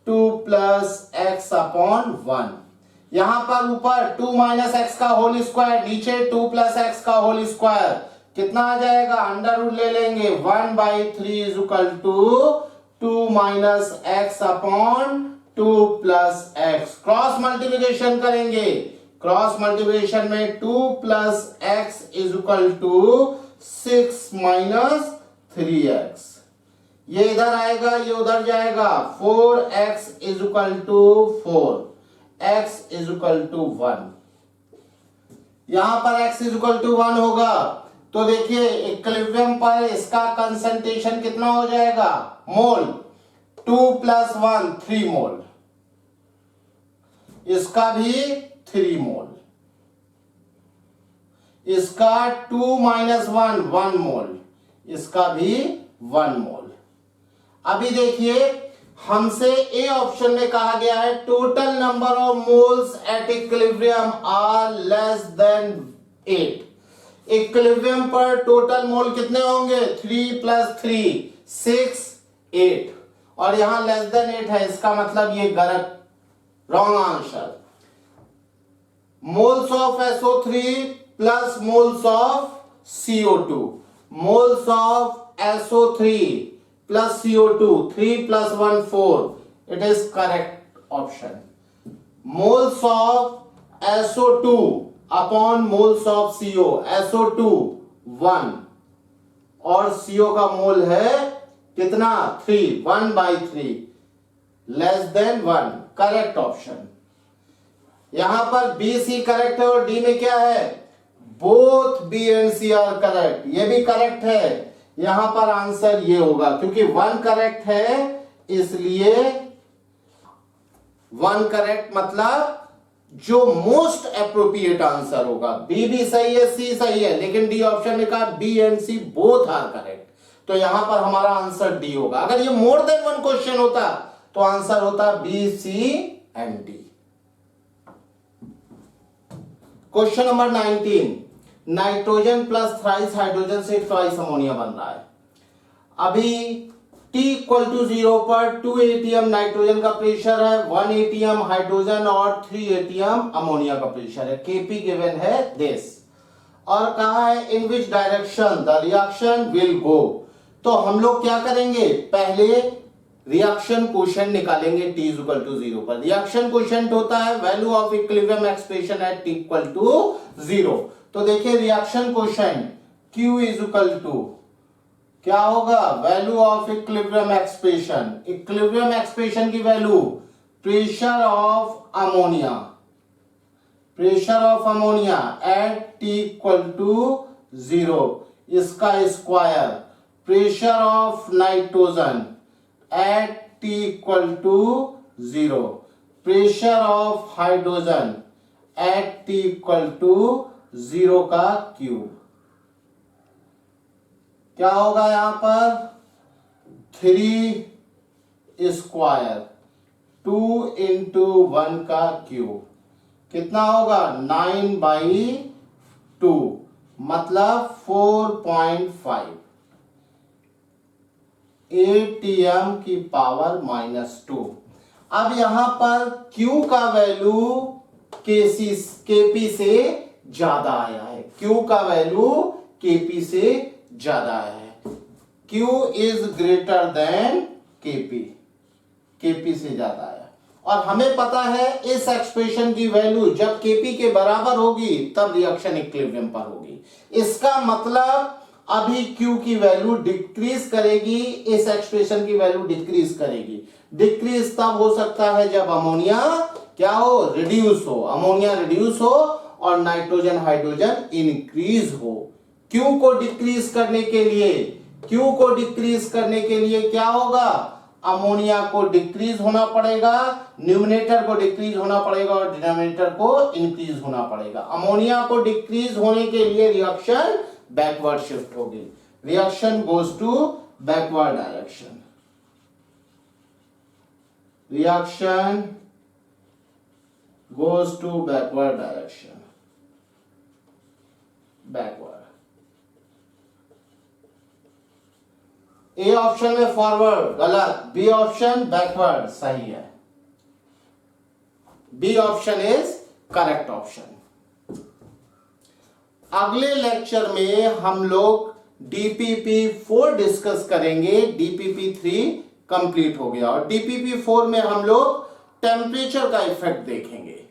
2 plus x upon 1। यहां पर ऊपर 2 माइनस एक्स का होल स्क्वायर, नीचे 2 प्लस एक्स का होल स्क्वायर, कितना आ जाएगा, अंडर रूट ले लेंगे 1/3 is equal to 2 minus x upon 2 plus x. Cross multiplication करेंगे, क्रॉस मल्टीप्लिकेशन में 2 plus x is equal to 6 minus 3x। ये इधर आएगा, ये उधर जाएगा, 4x is equal to 4, x is equal to 1। यहां पर x इज इक्वल टू 1 होगा तो देखिए इक्विलिब्रियम पर इसका कंसंट्रेशन कितना हो जाएगा, मोल, 2 प्लस 1 3 मोल, इसका भी 3 मोल, इसका 2 माइनस 1 1 मोल, इसका भी 1 मोल। अभी देखिए हमसे ए ऑप्शन में कहा गया है total number of moles at equilibrium are less than 8। इक्विलिब्रियम पर टोटल मोल कितने होंगे, 3 प्लस 3 6 8, और यहां लेस देन 8 है, इसका मतलब ये गलत, wrong answer. Moles of SO3 plus moles of CO2, moles of SO3 plus CO2 3 plus 1 4, it is correct option. Moles of SO2 upon moles of CO, SO2 1 और CO का मोल है कितना 3, 1/3 लेस देन 1, करेक्ट ऑप्शन। यहां पर B C correct है और D में क्या है, both B and C are correct, ये भी करेक्ट है। यहां पर आंसर ये होगा क्योंकि 1 करेक्ट है, इसलिए 1 करेक्ट मतलब जो मोस्ट एप्रोप्रिएट आंसर होगा। बी भी सही है, सी सही है, लेकिन डी ऑप्शन में कहा B and C both are correct, तो यहां पर हमारा आंसर डी होगा। अगर ये मोर देन वन क्वेश्चन होता तो आंसर होता B, C and D. Question number 19, nitrogen plus thrice hydrogen से ट्वाइस अमोनिया बन रहा है। अभी T इक्वल टू 0 पर 2 atm नाइट्रोजन का प्रेशर है, 1 atm हाइड्रोजन और 3 atm अमोनिया का प्रेशर है। Kp गिवन है दिस, और कहा है in which direction the reaction will go. तो हम लोग क्या करेंगे, पहले रिएक्शन कोशेंट निकालेंगे T इक्वल टू 0 पर। रिएक्शन कोशेंट होता है value of equilibrium expression at T equal to 0। तो देखिए reaction quotient Q is equal to क्या होगा, value of equilibrium expression. Equilibrium expression की value pressure of ammonia, pressure of ammonia at T equal to 0, इसका square, pressure of nitrogen at T equal to 0, pressure of hydrogen at T equal to 0 का cube. क्या होगा यहां पर 3 square 2 into 1 का cube, कितना होगा 9/2 मतलब 4.5 atm की पावर -2। अब यहां पर Q का वैल्यू Kp से ज्यादा आया है, Q का वैल्यू Kp से ज्यादा आया है। Q is greater than Kp, Kp से ज्यादा आया। और हमें पता है इस एक्सप्रेशन की वैल्यू जब Kp के बराबर होगी तब रिएक्शन इक्विलिब्रियम पर होगी। इसका मतलब अभी Q की वैल्यू डिक्रीज करेगी, इस एक्सप्रेशन की वैल्यू डिक्रीज करेगी। डिक्रीज तब हो सकता है जब अमोनिया क्या हो, रिड्यूस हो, अमोनिया रिड्यूस हो और नाइट्रोजन हाइड्रोजन इंक्रीज हो। Q को डिक्रीज करने के लिए, Q को डिक्रीज करने के लिए क्या होगा, अमोनिया को डिक्रीज होना पड़ेगा, न्यूमिनेटर को डिक्रीज होना पड़ेगा और डिनोमिनेटर को इंक्रीज होना पड़ेगा। अमोनिया को डिक्रीज होने के लिए रिएक्शन बैकवर्ड शिफ्ट होगी, reaction goes to backward direction, reaction goes to backward direction, backward. A option में फॉरवर्ड गलत, बी ऑप्शन बैकवर्ड सही है, B option is correct option. अगले लेक्चर में हम लोग DPP4 डिस्कस करेंगे। DPP3 कंप्लीट हो गया और DPP4 में हम लोग टेम्परेचर का इफेक्ट देखेंगे।